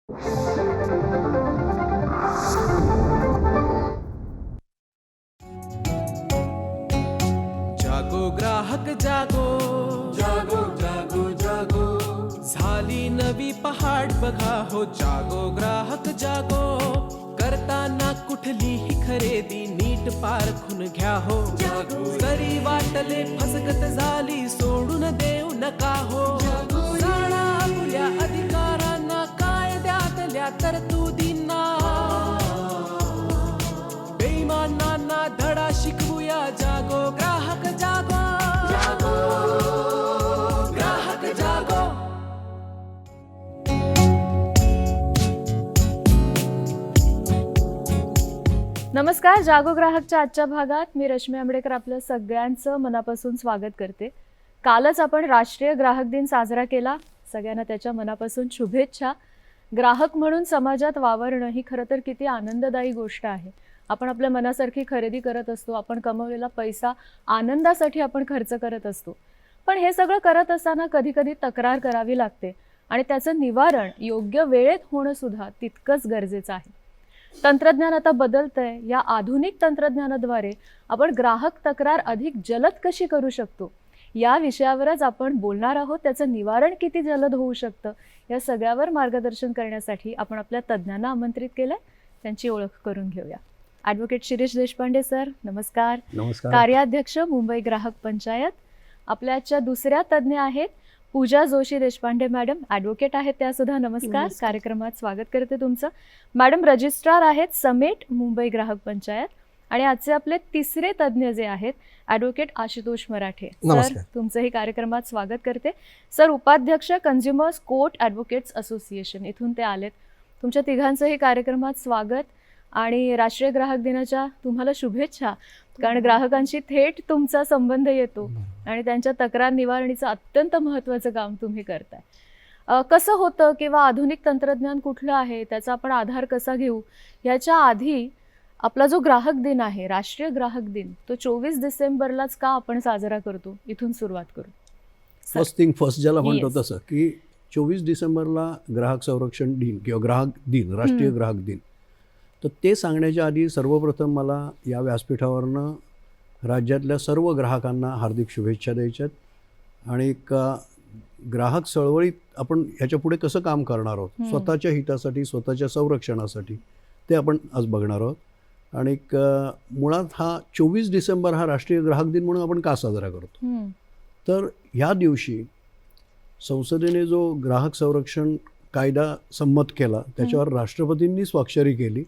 जागो ग्राहक जागो, जागो जागो जागो, झाली नवी पहाट बघा हो. जागो ग्राहक जागो, करताना कुठलीही खरेदी नीट पारखून घ्या हो. जागो. जरी वाटले फसगत झाली सोडून देऊ नका हो. जागो. जाणा आपल्या अधिकारांना, कायद्यातल्या तरतुदींना, बेईमानांना धडा शिकवूया. जागो ग्राहक जागो, जागो ग्राहक जागो. नमस्कार. जागो ग्राहकच्या आजच्या भागात मी रश्मी आंबेडकर आपलं सगळ्यांचं मनापासून स्वागत करते. कालच आपण राष्ट्रीय ग्राहक दिन साजरा केला. सगळ्यांना त्याच्या मनापासून शुभेच्छा. ग्राहक म्हणून समाजात वावरणं ही खरं तर किती आनंददायी गोष्ट आहे. आपण आपल्या मनासारखी खरेदी करत असतो. आपण कमवलेला पैसा आनंदासाठी आपण खर्च करत असतो. पण हे सगळं करत असताना कधी कधी तक्रार करावी लागते आणि त्याचं निवारण योग्य वेळेत होणं सुद्धा तितकंच गरजेचं आहे. तंत्रज्ञान आता बदलतंय. या आधुनिक तंत्रज्ञानाद्वारे आपण ग्राहक तक्रार अधिक जलद कशी करू शकतो या विषयावरच आपण बोलणार आहोत. त्याचं निवारण किती जलद होऊ शकतं या सगळ्यावर मार्गदर्शन करण्यासाठी आपण आपल्या तज्ज्ञांना आमंत्रित केलंय. त्यांची ओळख करून घेऊया. ॲडव्होकेट शिरीष देशपांडे सर, नमस्कार. नमस्कार. कार्याध्यक्ष मुंबई ग्राहक पंचायत. आपल्याच्या दुसऱ्या तज्ज्ञ आहेत पूजा जोशी देशपांडे मॅडम, ॲडव्होकेट आहेत त्या सुद्धा. नमस्कार. कार्यक्रमात स्वागत करते तुमचं. मॅडम रजिस्ट्रार आहेत समेट मुंबई ग्राहक पंचायत. आणि आजचे आपले तिसरे तज्ज्ञ जे आहेत ॲडव्होकेट आशुतोष मराठे सर, तुमचंही कार्यक्रमात स्वागत करते. सर उपाध्यक्ष कन्झ्युमर्स कोर्ट ॲडव्होकेट्स असोसिएशन, इथून ते आलेत. तुमच्या तिघांचंही कार्यक्रमात स्वागत आणि राष्ट्रीय ग्राहक दिनाच्या तुम्हाला शुभेच्छा. कारण ग्राहकांशी थेट तुमचा संबंध येतो आणि त्यांच्या तक्रार निवारणीचं अत्यंत महत्त्वाचं काम तुम्ही करताय. कसं होतं किंवा आधुनिक तंत्रज्ञान कुठलं आहे, त्याचा आपण आधार कसा घेऊ, याच्या आधी आपला जो ग्राहक दिन आहे, राष्ट्रीय ग्राहक दिन, तो 24 डिसेंबरलाच का आपण साजरा करतो, इथून सुरुवात करू. फर्स्ट थिंग फर्स्ट ज्याला म्हणतो तसं की 24 डिसेंबरला ग्राहक संरक्षण दिन किंवा ग्राहक दिन, राष्ट्रीय ग्राहक दिन, तर ते सांगण्याच्या आधी सर्वप्रथम मला या व्यासपीठावरनं राज्यातल्या सर्व ग्राहकांना हार्दिक शुभेच्छा द्यायच्यात. आणि ग्राहक चळवळीत आपण ह्याच्या पुढे कसं काम करणार आहोत, स्वतःच्या हितासाठी, स्वतःच्या संरक्षणासाठी, ते आपण आज बघणार आहोत. आणि मुळात हा 24 डिसेंबर हा राष्ट्रीय ग्राहक दिन म्हणून आपण का साजरा करतो, तर ह्या दिवशी संसदेने जो ग्राहक संरक्षण कायदा संमत केला त्याच्यावर राष्ट्रपतींनी स्वाक्षरी केली.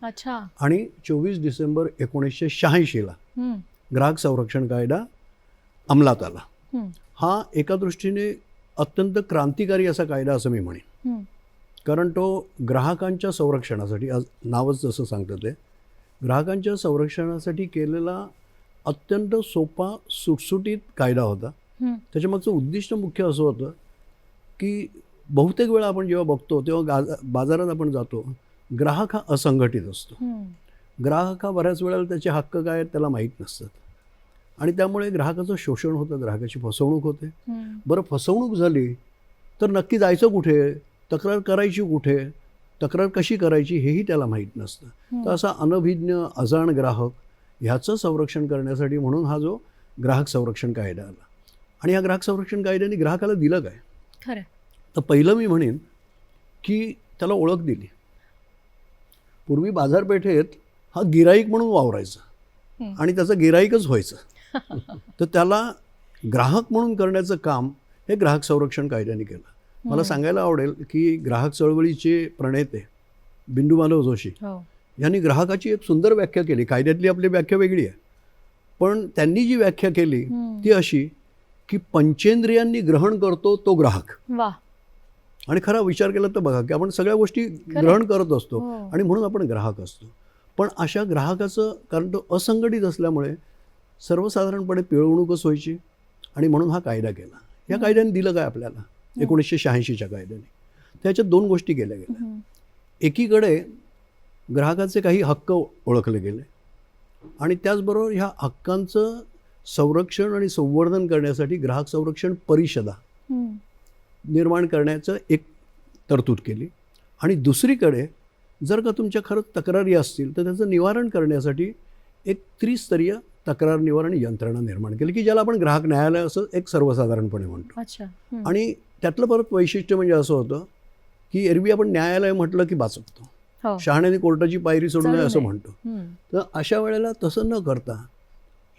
आणि 24 डिसेंबर 1986ला ग्राहक संरक्षण कायदा अंमलात आला. हा एका दृष्टीने अत्यंत क्रांतिकारी असा कायदा असं मी म्हणेन. कारण तो ग्राहकांच्या संरक्षणासाठी, आज नावच जसं सांगतं ते, ग्राहकांच्या संरक्षणासाठी केलेला अत्यंत सोपा सुटसुटीत कायदा होता. त्याच्यामागचं उद्दिष्ट मुख्य असं होतं की बहुतेक वेळा आपण जेव्हा बघतो तेव्हा बाजारात आपण जातो, ग्राहक हा असंघटित असतो. ग्राहक हा बऱ्याच वेळेला त्याचे हक्क काय आहेत त्याला माहीत नसतात आणि त्यामुळे ग्राहकाचं शोषण होतं, ग्राहकाची फसवणूक होते. बरं, फसवणूक झाली तर नक्की जायचं कुठे, तक्रार करायची कुठे, तक्रार कशी करायची हेही त्याला माहीत नसतं. तर असा अनभिज्ञ अजाण ग्राहक ह्याचं संरक्षण करण्यासाठी म्हणून हा जो ग्राहक संरक्षण कायदा आला. आणि या ग्राहक संरक्षण कायद्याने ग्राहकाला दिलं काय, खरं तर पहिलं मी म्हणेन की त्याला ओळख दिली. पूर्वी बाजारपेठेत हा गिराईक म्हणून वावरायचा आणि त्याचं गिराईकच व्हायचं. तर त्याला ग्राहक म्हणून करण्याचं काम हे ग्राहक संरक्षण कायद्याने केलं. मला सांगायला आवडेल की ग्राहक चळवळीचे प्रणेते बिंदू माधव जोशी यांनी ग्राहकाची एक सुंदर व्याख्या केली. कायद्यातली आपली व्याख्या वेगळी आहे, पण त्यांनी जी व्याख्या केली ती अशी की पंचेंद्रियांनी ग्रहण करतो तो ग्राहक. आणि खरा विचार केला तर बघा की आपण सगळ्या गोष्टी ग्रहण करत असतो आणि म्हणून आपण ग्राहक असतो. पण अशा ग्राहकाचं, कारण तो असंघटित असल्यामुळे सर्वसाधारणपणे पिळवणूकच व्हायची आणि म्हणून हा कायदा केला. या कायद्याने दिलं काय आपल्याला, 1986च्या कायद्याने त्याच्यात दोन गोष्टी केल्या गेल्या. एकीकडे ग्राहकाचे काही हक्क ओळखले गेले आणि त्याचबरोबर ह्या हक्कांचं संरक्षण आणि संवर्धन करण्यासाठी ग्राहक संरक्षण परिषदा निर्माण करण्याचं एक तरतूद केली. आणि दुसरीकडे जर का तुमच्या खरंच तक्रारी असतील तर त्याचं निवारण करण्यासाठी एक त्रिस्तरीय तक्रार निवारण यंत्रणा निर्माण केली की ज्याला आपण ग्राहक न्यायालय असं एक सर्वसाधारणपणे म्हणतो. अच्छा. आणि त्यातलं परत वैशिष्ट्य म्हणजे असं होतं की एरवी आपण न्यायालय म्हटलं की बाचकतो, हो. शहाण्याने कोर्टाची पायरी सोडू नये चढू असं नये. म्हणतो. हम्म. तर अशा वेळेला तसं न करता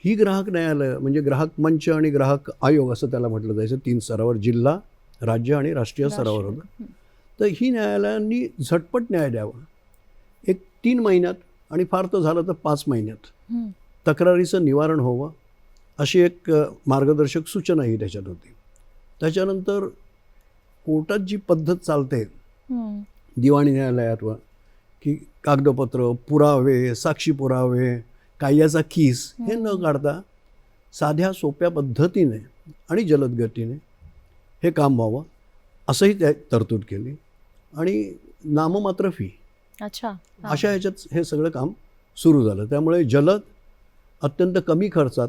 ही ग्राहक न्यायालय म्हणजे ग्राहक मंच आणि ग्राहक आयोग असं त्याला म्हटलं जायचं, 3 स्तरावर, जिल्हा, राज्य आणि राष्ट्रीय स्तरावर होतं. हम्म. तर ही न्यायालयांनी झटपट न्याय द्यावा, एक 3 महिन्यात आणि फार तर झालं तर 5 महिन्यात हम्म. तक्रारीचं निवारण व्हावं अशी एक मार्गदर्शक सूचनाही त्याच्यात होती. त्याच्यानंतर कोर्टात जी पद्धत चालते हम्म. दिवाणी न्यायालयात की कागदपत्र, पुरावे, साक्षी पुरावे, कायद्याचा कीस हे न काढता साध्या सोप्या पद्धतीने आणि जलद गतीने हे काम व्हावं असंही त्या तरतूद केली. आणि नाममात्र फी अच्छा. हा. अशा ह्याच्यात हे सगळं काम सुरू झालं. त्यामुळे जलद, अत्यंत कमी खर्चात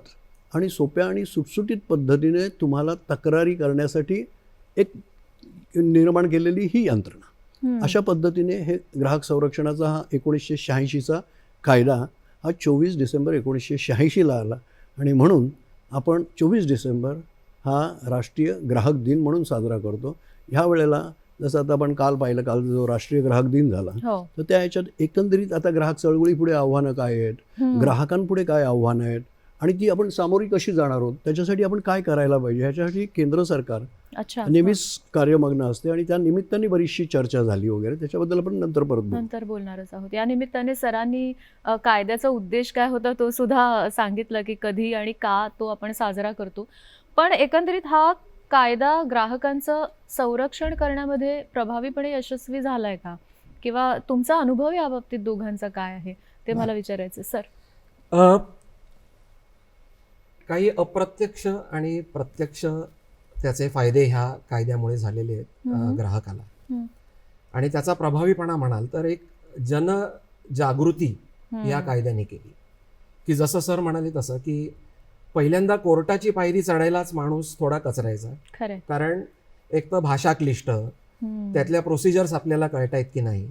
आणि सोप्या आणि सुटसुटीत पद्धतीने तुम्हाला तक्रारी करण्यासाठी एक निर्माण केलेली ही यंत्रणा. हम्म. अशा पद्धतीने हे ग्राहक संरक्षणाचा हा 1986चा कायदा हा 24 डिसेंबर 1986ला आला. आणि म्हणून आपण 24 डिसेंबर हा राष्ट्रीय ग्राहक दिन म्हणून साजरा करतो. ह्या वेळेला जसं आता आपण काल पाहिलं, काल जो राष्ट्रीय ग्राहक दिन झाला, हो. तर त्या ह्याच्यात एकंदरीत आता ग्राहक चळवळीपुढे आव्हानं काय आहेत, ग्राहकांपुढे काय आव्हानं आहेत आणि ती आपण सामोरी कशी जाणार आहोत, त्याच्यासाठी आपण काय करायला पाहिजे, ह्याच्यासाठी केंद्र सरकार अच्छा. नेहमीच कार्यमग्न असते आणि त्या निमित्ताने बरीचशी चर्चा झाली वगैरे. त्याच्याबद्दल आपण नंतर परत बोलू. नंतर बोलणारच आहोत. या निमित्ताने सरांनी कायद्याचा उद्देश काय होता तो सुद्धा सांगितलं की कधी आणि का तो आपण साजरा करतो. पण एकंदरीत हा कायदा ग्राहकांचं संरक्षण करण्यामध्ये प्रभावीपणे यशस्वी झालाय का, किंवा तुमचा अनुभव या बाबतीत दोघांचा काय आहे ते मला विचारायचं सर. काही अप्रत्यक्ष आणि प्रत्यक्ष त्याचे फायदे ह्या कायद्यामुळे झालेले आहेत ग्राहकाला. हम्म. आणि त्याचा प्रभावीपणा म्हणाल तर एक जनजागृती या कायद्याने केली की जसं सर म्हणाले तसं की पहिल्यांदा कोर्टाची पायरी चढायलाच माणूस थोडा कचरायचा. खरंय. कारण एक तर भाषा क्लिष्ट, त्यातल्या प्रोसिजर्स आपल्याला कळतायत की नाही,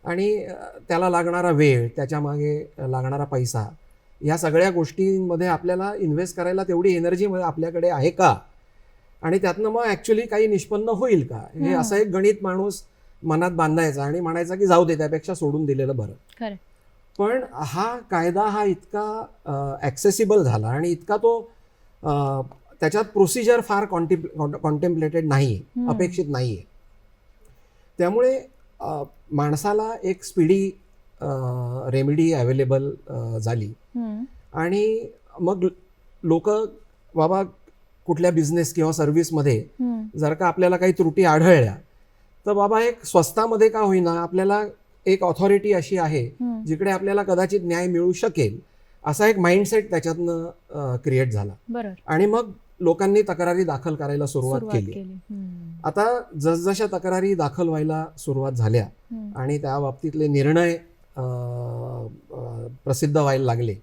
आणि त्याला लागणारा वेळ, त्याच्या मागे लागणारा पैसा, या सगळ्या गोष्टींमध्ये आपल्याला इन्व्हेस्ट करायला तेवढी एनर्जी आपल्याकडे आहे का, आणि त्यातनं मग ॲक्च्युली काही निष्पन्न होईल का, हे असं एक गणित माणूस मनात बांधायचा आणि म्हणायचा की जाऊ दे, त्यापेक्षा सोडून दिलेलं बरं. खरंय. पण हा कायदा हा इतका ॲक्सेसिबल झाला आणि इतका तो त्याच्यात प्रोसिजर फार कॉन्टेम्प्लेटेड नाही आहे, अपेक्षित नाही आहे. त्यामुळे माणसाला एक स्पीडी रेमेडी अवेलेबल झाली. आणि मग लोक बाबा कुठल्या बिझनेस किंवा सर्व्हिसमध्ये जर का आपल्याला काही त्रुटी आढळल्या तर बाबा एक स्वस्तामध्ये का होईना आपल्याला एक ऑथॉरिटी अशी आहे जिकडे आपल्याला कदाचित न्याय मिळू शकेल, असा एक माइंडसेट त्याच्यातनं क्रिएट झाला. बरोबर. आणि मग लोकांनी तक्रारी दाखल करायला सुरुवात केली. आता जसजशा तक्रारी दाखल व्हायला सुरुवात झाल्या आणि त्या बाबतीतले निर्णय प्रसिद्ध व्हायला लागले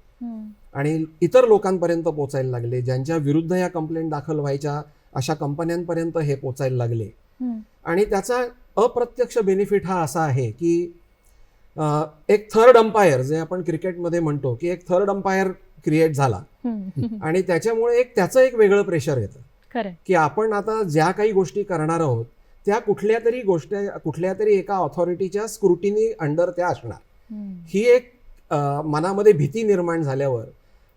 आणि इतर लोकांपर्यंत पोचायला लागले, ज्यांच्या विरुद्ध या कंप्लेंट दाखल व्हायच्या अशा कंपन्यांपर्यंत हे पोचायला लागले. आणि त्याचा अप्रत्यक्ष बेनिफिट हा असा आहे की एक थर्ड अंपायर, जे आपण क्रिकेटमध्ये म्हणतो की एक थर्ड अंपायर क्रिएट झाला आणि त्याच्यामुळे त्याचं एक वेगळं प्रेशर येतं की आपण आता ज्या काही गोष्टी करणार आहोत त्या कुठल्या तरी एका ऑथॉरिटीच्या स्क्रुटिनी अंडर त्या असणार. ही एक मनामध्ये भीती निर्माण झाल्यावर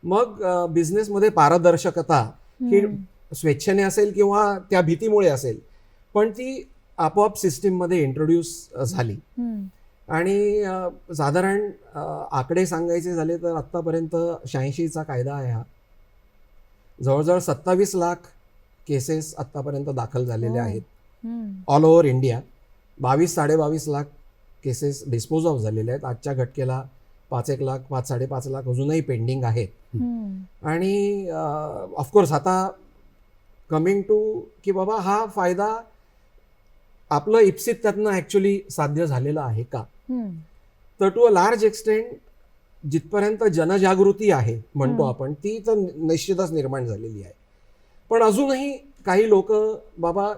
मग बिझनेसमध्ये पारदर्शकता ही स्वेच्छेने असेल किंवा त्या भीतीमुळे असेल, पण ती आपोआप सिस्टीममध्ये इंट्रोड्यूस झाली. आणि साधारण आकडे सांगायचे झाले तर आत्तापर्यंत 86चा कायदा आहे हा. जवळजवळ 27 लाख केसेस आत्तापर्यंत दाखल झालेल्या आहेत all over India. 22-22.5 lakh cases dispose of झालेल्या आहेत. आजच्या घटकेला 5-1 लाख 5-5.5 लाख अजूनही पेंडिंग आहेत. आणि ऑफकोर्स आता कमिंग टू की बाबा हा फायदा आपलं इप्सित त्यातनं ॲक्च्युली साध्य झालेलं आहे का, तर टू अ लार्ज एक्सटेंट जिथपर्यंत जनजागृती आहे म्हणतो आपण, ती तर निश्चितच निर्माण झालेली आहे. पण अजूनही काही लोक बाबा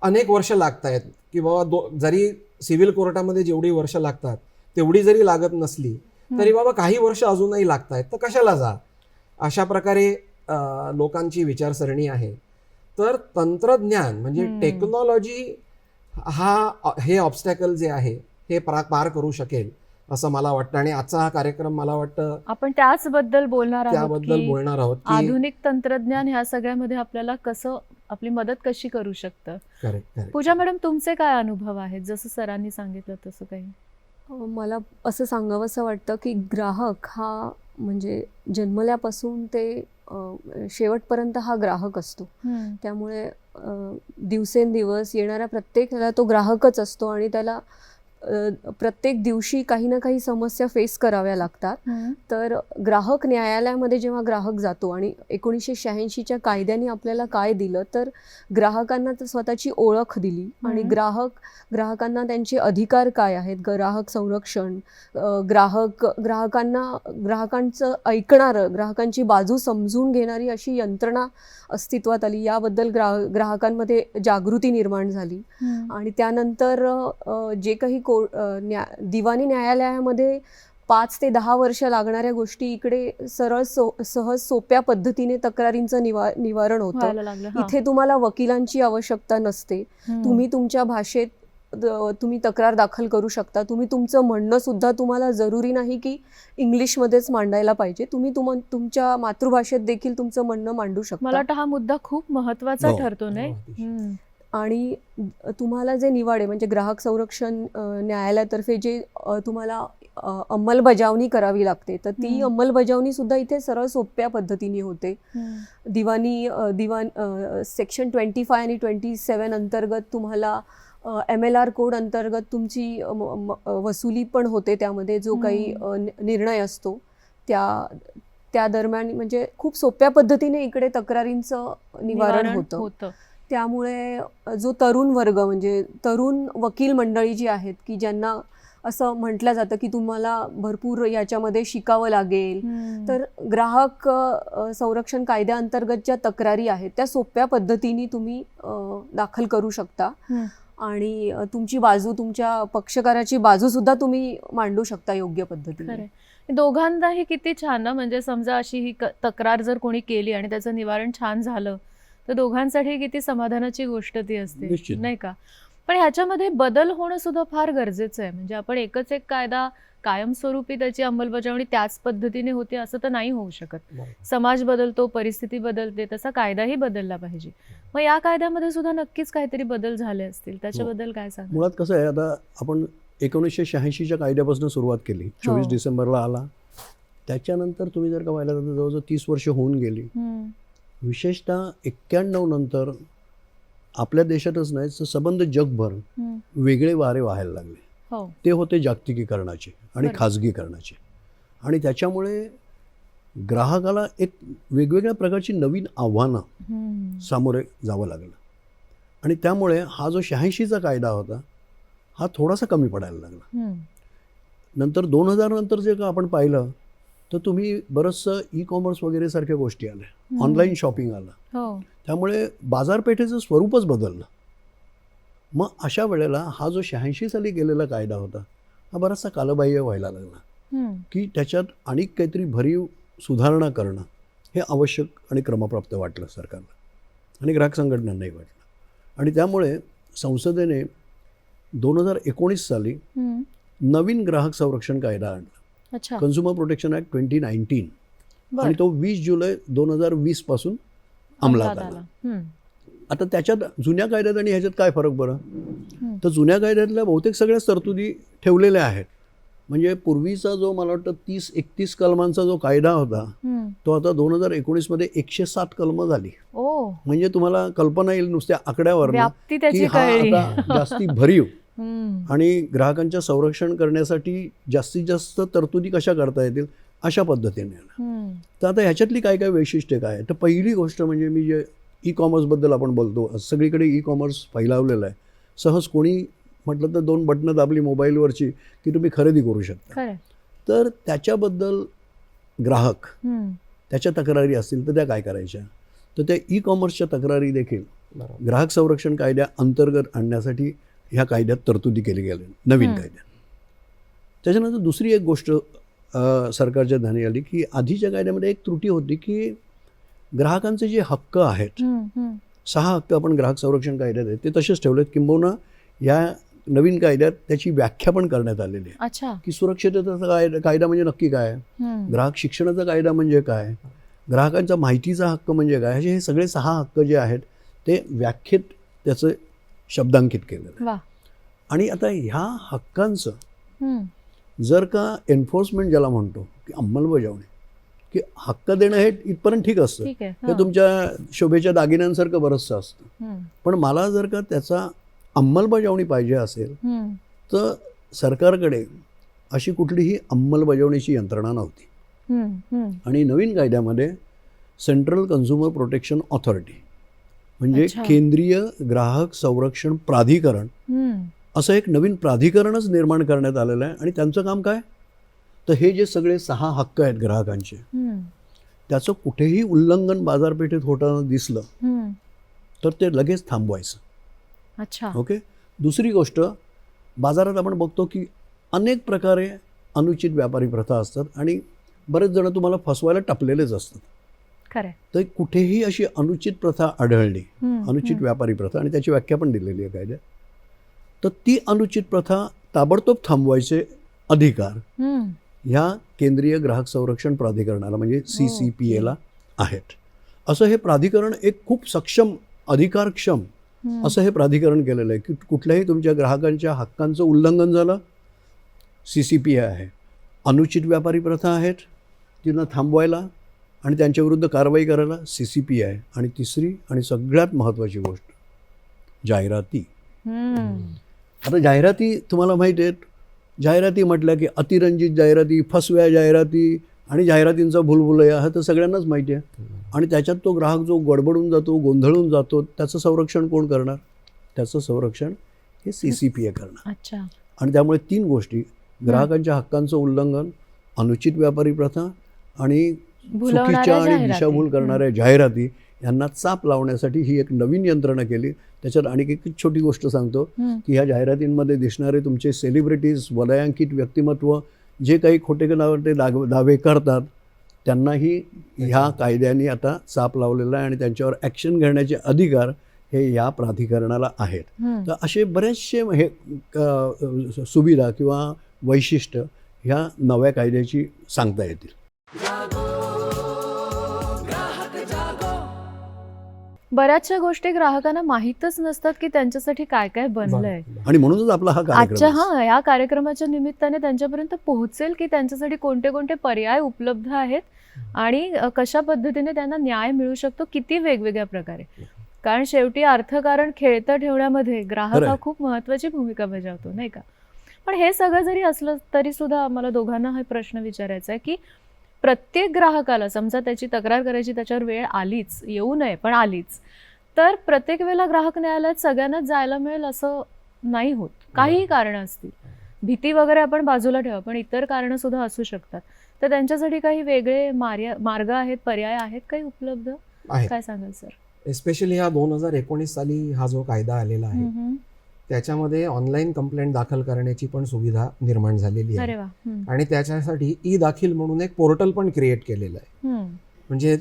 अनेक वर्ष लागत आहेत की बाबा जरी सिव्हिल कोर्टामध्ये जेवढी वर्ष लागतात तेवढी जरी लागत नसली तरी बाबा काही वर्ष अजूनही लागतायत तर कशाला जा, अशा प्रकारे लोकांची विचारसरणी आहे. तर तंत्रज्ञान म्हणजे टेक्नॉलॉजी हे ऑब्स्टॅकल जे आहे हे पार करू शकेल असं मला वाटतं. आणि आजचा हा कार्यक्रम मला वाटतं आपण त्याचबद्दल बोलणार आहोत, त्याबद्दल की बोलणार आहोत की आधुनिक तंत्रज्ञान ह्या सगळ्यामध्ये आपल्याला कसं आपली मदत कशी करू शकतं. करेक्ट. पूजा मॅडम, तुमचे काय अनुभव आहेत? जसं सरांनी सांगितलं तसं काही. मला असं सांगावंसं वाटतं की ग्राहक हा म्हणजे जन्मल्यापासून ते शेवटपर्यंत हा ग्राहक असतो. त्यामुळे दिवसेंदिवस येणाऱ्या प्रत्येकाला तो ग्राहकच असतो आणि त्याला प्रत्येक दिवशी काही ना काही समस्या फेस कराव्या लागतात. तर ग्राहक न्यायालयामध्ये जेव्हा ग्राहक जातो आणि 1986च्या कायद्याने आपल्याला काय दिलं तर ग्राहकांना तर स्वतःची ओळख दिली आणि ग्राहकांना त्यांचे अधिकार काय आहेत, ग्राहक संरक्षण, ग्राहकांचं ऐकणारं, ग्राहकांची बाजू समजून घेणारी अशी यंत्रणा अस्तित्वात आली. याबद्दल ग्राहकांमध्ये जागृती निर्माण झाली. आणि त्यानंतर जे काही दिवाणी न्यायालयामध्ये 5 ते 10 वर्ष लागणाऱ्या गोष्टी इकडे सरळ सहज सोप्या पद्धतीने तक्रारींचं निवारण होतं. इथे तुम्हाला वकिलांची आवश्यकता नसते. तुम्ही तुमच्या भाषेत तुम्ही तक्रार दाखल करू शकता. तुम्ही तुमचं म्हणणं सुद्धा तुम्हाला जरुरी नाही की इंग्लिशमध्येच मांडायला पाहिजे. तुम्ही तुमच्या मातृभाषेत देखील तुमचं म्हणणं मांडू शकता. मला वाटतं हा मुद्दा खूप महत्वाचा ठरतो नाही. आणि तुम्हाला जे निवाडे म्हणजे ग्राहक संरक्षण न्यायालयातर्फे जे तुम्हाला अंमलबजावणी करावी लागते तर ती अंमलबजावणी सुद्धा इथे सरळ सोप्या पद्धतीने होते. दिवाण सेक्शन 25 आणि 27 अंतर्गत तुम्हाला MLR कोड अंतर्गत तुमची वसुली पण होते. त्यामध्ये जो काही निर्णय असतो त्या दरम्यान म्हणजे खूप सोप्या पद्धतीने इकडे तक्रारींचं निवारण होतं. त्यामुळे जो तरुण वर्ग म्हणजे तरुण वकील मंडळी जी आहेत की ज्यांना असं म्हटलं जातं की तुम्हाला भरपूर याच्यामध्ये शिकावं लागेल, तर ग्राहक संरक्षण कायद्याअंतर्गत ज्या तक्रारी आहेत त्या सोप्या पद्धतीने तुम्ही दाखल करू शकता आणि तुमची बाजू, तुमच्या पक्षकाराची बाजू सुद्धा तुम्ही मांडू शकता योग्य पद्धतीने. दोघांनाही किती छान ना, म्हणजे समजा अशी ही तक्रार जर कोणी केली आणि त्याचं निवारण छान झालं तर दोघांसाठी किती समाधानाची गोष्ट ती असते नाही का. पण ह्याच्यामध्ये बदल होणं सुद्धा फार गरजेचं आहे. म्हणजे आपण एकच एक कायदा कायमस्वरूपी त्याची अंमलबजावणी त्याच पद्धतीने होते असं तर नाही होऊ शकत. समाज बदलतो, परिस्थिती बदलते, तसा कायदाही बदलला पाहिजे. मग या कायद्यामध्ये सुद्धा नक्कीच काहीतरी बदल झाले असतील, त्याच्याबद्दल काय सांगा. मुळात कसं आहे, आता आपण 1986च्या कायद्यापासून सुरुवात केली, 24 डिसेंबरला आला. त्याच्यानंतर तुम्ही जर का पाहिलं तर जवळजवळ 30 वर्ष होऊन गेली. विशेषतः 91 नंतर आपल्या देशातच नाही तर सबंध जगभर वेगळे वारे वाहायला लागले. ते होते जागतिकीकरणाचे आणि खाजगीकरणाचे. आणि त्याच्यामुळे ग्राहकाला एक वेगवेगळ्या प्रकारची नवीन आव्हानं सामोरे जावं लागलं. आणि त्यामुळे हा जो 86चा कायदा होता हा थोडासा कमी पडायला लागला. नंतर 2000 नंतर जे का आपण पाहिलं तर तुम्ही बरंचसं ई-कॉमर्स वगैरे सारख्या गोष्टी आल्या, ऑनलाईन शॉपिंग आलं. त्यामुळे बाजारपेठेचं स्वरूपच बदललं. मग अशा वेळेला हा जो 86 साली गेलेला कायदा होता हा बराचसा कालबाह्य व्हायला लागला की त्याच्यात आणिक काहीतरी भरीव सुधारणा करणं हे आवश्यक आणि क्रमप्राप्त वाटलं सरकारला आणि ग्राहक संघटनांनाही वाटलं. आणि त्यामुळे संसदेने 2019 साली नवीन ग्राहक संरक्षण कायदा आणला, कन्झ्युमर प्रोटेक्शन ॲक्ट 2019, आणि तो 20 जुलै 2020 पासून अंमलात आला. आता त्याच्यात जुन्या कायद्यात आणि ह्याच्यात काय फरक बरं, तर जुन्या कायद्यातल्या बहुतेक सगळ्याच तरतुदी ठेवलेल्या आहेत. म्हणजे पूर्वीचा जो मला वाटतं 30-31 कलमांचा जो कायदा होता तो आता 2019 मध्ये 107 कलमं झाली. म्हणजे तुम्हाला कल्पना येईल नुसत्या आकड्यावर की हा आता जास्ती भरीव आणि ग्राहकांच्या संरक्षण करण्यासाठी जास्तीत जास्त तरतुदी कशा करता येतील अशा पद्धतीने आला. तर आता ह्याच्यातली काय काय वैशिष्ट्ये काय, तर पहिली गोष्ट म्हणजे मी जे ई-कॉमर्सबद्दल आपण बोलतो, सगळीकडे ई-कॉमर्स फैलावलेलं आहे. सहज कोणी म्हटलं तर 2 बटणं दाबली मोबाईलवरची की तुम्ही खरेदी करू शकता. तर त्याच्याबद्दल ग्राहक त्याच्या तक्रारी असतील तर त्या काय करायच्या, तर त्या ई-कॉमर्सच्या तक्रारी देखील ग्राहक संरक्षण कायद्या अंतर्गत आणण्यासाठी ह्या कायद्यात तरतुदी केली गेल्या नवीन कायद्यात. त्याच्यानंतर दुसरी एक गोष्ट सरकारच्या ध्यानी आली की आधीच्या कायद्यामध्ये एक त्रुटी होती की ग्राहकांचे जे हक्क आहेत 6 हक्क आपण ग्राहक संरक्षण कायद्यात आहेत ते तसेच ठेवलेत. किंबहुना या नवीन कायद्यात त्याची व्याख्या पण करण्यात आलेली आहे अच्छा की सुरक्षिततेचा कायदा म्हणजे नक्की काय, ग्राहक शिक्षणाचा कायदा म्हणजे काय, ग्राहकांचा माहितीचा हक्क म्हणजे काय, हे सगळे 6 हक्क जे आहेत ते व्याख्येत त्याचं शब्दांकित केलेलं आहे. वा आणि आता ह्या हक्कांचं जर का एन्फोर्समेंट ज्याला म्हणतो की अंमलबजावणी की हक्क देणं हे इथपर्यंत ठीक असतं, ठीक आहे हे तुमच्या शोभेच्या दागिन्यांसारखं बरंचसं असतं. पण मला जर का त्याचा अंमलबजावणी पाहिजे असेल तर सरकारकडे अशी कुठलीही अंमलबजावणीची यंत्रणा नव्हती. आणि नवीन कायद्यामध्ये सेंट्रल कन्झ्युमर प्रोटेक्शन ऑथॉरिटी म्हणजे अच्छा. केंद्रीय ग्राहक संरक्षण प्राधिकरण असं एक नवीन प्राधिकरणच निर्माण करण्यात आलेलं आहे. आणि त्यांचं काम काय, तर हे जे सगळे 6 हक्क आहेत ग्राहकांचे त्याचं कुठेही उल्लंघन बाजारपेठेत होताना दिसलं तर ते लगेच थांबवायचं. अच्छा ओके. दुसरी गोष्ट, बाजारात आपण बघतो की अनेक प्रकारे अनुचित व्यापारी प्रथा असतात आणि बरेच जण तुम्हाला फसवायला टपलेलेच असतात. खरंय तर कुठेही अशी अनुचित प्रथा आढळली, अनुचित व्यापारी प्रथा, आणि त्याची व्याख्या पण दिलेली आहे कायद्यात, तर ती अनुचित प्रथा ताबडतोब थांबवायचे अधिकार ह्या केंद्रीय ग्राहक संरक्षण प्राधिकरणाला म्हणजे CCPA आहेत. असं हे प्राधिकरण एक खूप सक्षम, अधिकारक्षम असं हे प्राधिकरण केलेलं आहे की कुठल्याही तुमच्या ग्राहकांच्या हक्कांचं उल्लंघन झालं CCPA आहे. अनुचित व्यापारी प्रथा आहेत तिनं थांबवायला आणि त्यांच्याविरुद्ध कारवाई करायला CCPA आहे. आणि तिसरी आणि सगळ्यात महत्त्वाची गोष्ट, जाहिराती. आता जाहिराती तुम्हाला माहिती आहेत, जाहिराती म्हटल्या की अतिरंजित जाहिराती, फसव्या जाहिराती आणि जाहिरातींचा भुलभुलैया हा तर सगळ्यांनाच माहिती आहे. आणि त्याच्यात तो ग्राहक जो गडबडून जातो, गोंधळून जातो, त्याचं संरक्षण कोण करणार, त्याचं संरक्षण हे CCPA करणार. अच्छा आणि त्यामुळे 3 गोष्टी, ग्राहकांच्या हक्कांचं उल्लंघन, अनुचित व्यापारी प्रथा आणि चुकीच्या आणि दिशाभूल करणाऱ्या जाहिराती यांना चाप लावण्यासाठी ही एक नवीन यंत्रणा केली. त्याच्यात आणि एक छोटी गोष्ट सांगतो की ह्या जाहिरातींमध्ये दिसणारे तुमचे सेलिब्रिटीज, वलयांकित व्यक्तिमत्व जे काही खोटे दावे करतात त्यांनाही ह्या कायद्याने आता चाप लावलेला आहे आणि त्यांच्यावर ॲक्शन घेण्याचे अधिकार हे या प्राधिकरणाला आहेत. तर असे बरेचसे हे सुविधा किंवा वैशिष्ट्य ह्या नव्या कायद्याची सांगता येतील. बऱ्याचशा गोष्टी ग्राहकांना माहीतच नसतात की त्यांच्यासाठी काय काय बनलंय. आणि म्हणूनच आपला हा आजच्या कार्यक्रम या कार्यक्रमाच्या निमित्ताने त्यांच्यापर्यंत पोहोचेल की त्यांच्यासाठी कोणते कोणते पर्याय उपलब्ध आहेत आणि कशा पद्धतीने त्यांना न्याय मिळू शकतो, किती वेगवेगळ्या प्रकारे. कारण शेवटी अर्थकारण खेळतं ठेवण्यामध्ये ग्राहक हा खूप महत्वाची भूमिका बजावतो, नाही का. पण हे सगळं जरी असलं तरी सुद्धा मला दोघांना हा प्रश्न विचारायचा आहे की प्रत्येक ग्राहकाला समजा त्याची तक्रार करायची त्याच्यावर वेळ आलीच, येऊ नये पण आलीच, तर प्रत्येक वेळेला ग्राहक न्यायालयात सगळ्यांनाच जायला मिळेल असं नाही होत. काहीही कारणं असतील, भीती वगैरे आपण बाजूला ठेवा, पण इतर कारणं सुद्धा असू शकतात. तर त्यांच्यासाठी काही वेगळे मार्ग आहेत, पर्याय आहेत काही उपलब्ध, काय सांगाल सर? एस्पेशली हा 2019 साली हा जो कायदा आलेला आहे त्याच्यामध्ये ऑनलाईन कंप्लेंट दाखल करण्याची पण सुविधा निर्माण झालेली आहे. आणि त्याच्यासाठी ई-दाखील म्हणून एक पोर्टल पण क्रिएट केलेलं आहे. म्हणजे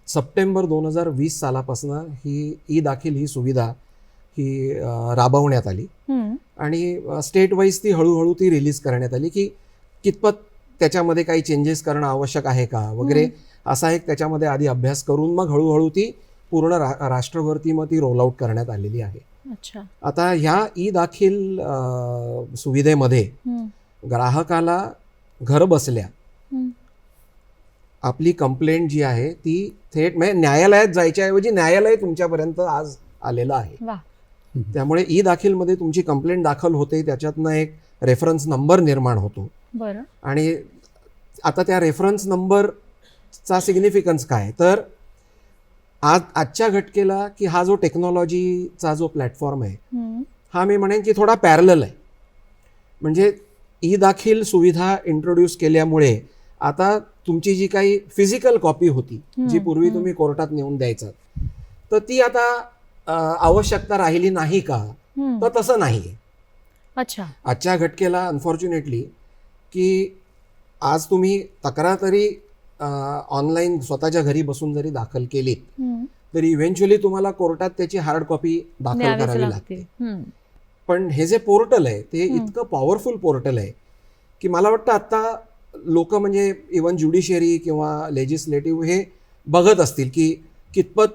सप्टेंबर 2020 सालापासून ही ई-दाखील ही सुविधा ही राबवण्यात आली आणि स्टेट वाईज ती हळूहळू ती रिलीज करण्यात आली की कितपत त्याच्यामध्ये काही चेंजेस करणं आवश्यक आहे का वगैरे असा एक त्याच्यामध्ये आधी अभ्यास करून मग हळूहळू ती पूर्ण राष्ट्रभरती मग ती रोल आउट करण्यात आलेली आहे. आता ह्या ई-दाखील सुविधेमध्ये ग्राहकाला घर बसल्या आपली कंप्लेंट जी आहे ती थेट म्हणजे न्यायालयात जायच्या ऐवजी न्यायालय तुमच्यापर्यंत आज आलेलं आहे. त्यामुळे ई-दाखीलमध्ये तुमची कंप्लेंट दाखल होते, त्याच्यातनं एक रेफरन्स नंबर निर्माण होतो. आणि आता त्या रेफरन्स नंबरचा सिग्निफिकन्स काय, तर आजच्या घटकेला की हा जो टेक्नॉलॉजीचा जो प्लॅटफॉर्म आहे हा मी म्हणेन की थोडा पॅरलल आहे. म्हणजे ई-दाखील सुविधा इंट्रोड्यूस केल्यामुळे आता तुमची जी काही फिजिकल कॉपी होती जी पूर्वी तुम्ही कोर्टात नेऊन द्यायचा, तर ती आता आवश्यकता राहिली नाही का तर तसं नाहीये. अच्छा. आजच्या घटकेला अनफॉर्च्युनेटली की आज तुम्ही तक्रार तरी ऑनलाईन स्वतःच्या घरी बसून जरी दाखल केलीत तरी इव्हेंच्युअली तुम्हाला कोर्टात त्याची हार्ड कॉपी दाखल न्यावीच करावी लागते. लागते. पण हे जे पोर्टल आहे ते इतकं पॉवरफुल पोर्टल आहे की मला वाटतं आता लोक म्हणजे इव्हन ज्युडिशियरी किंवा लेजिस्लेटिव्ह हे बघत असतील की कितपत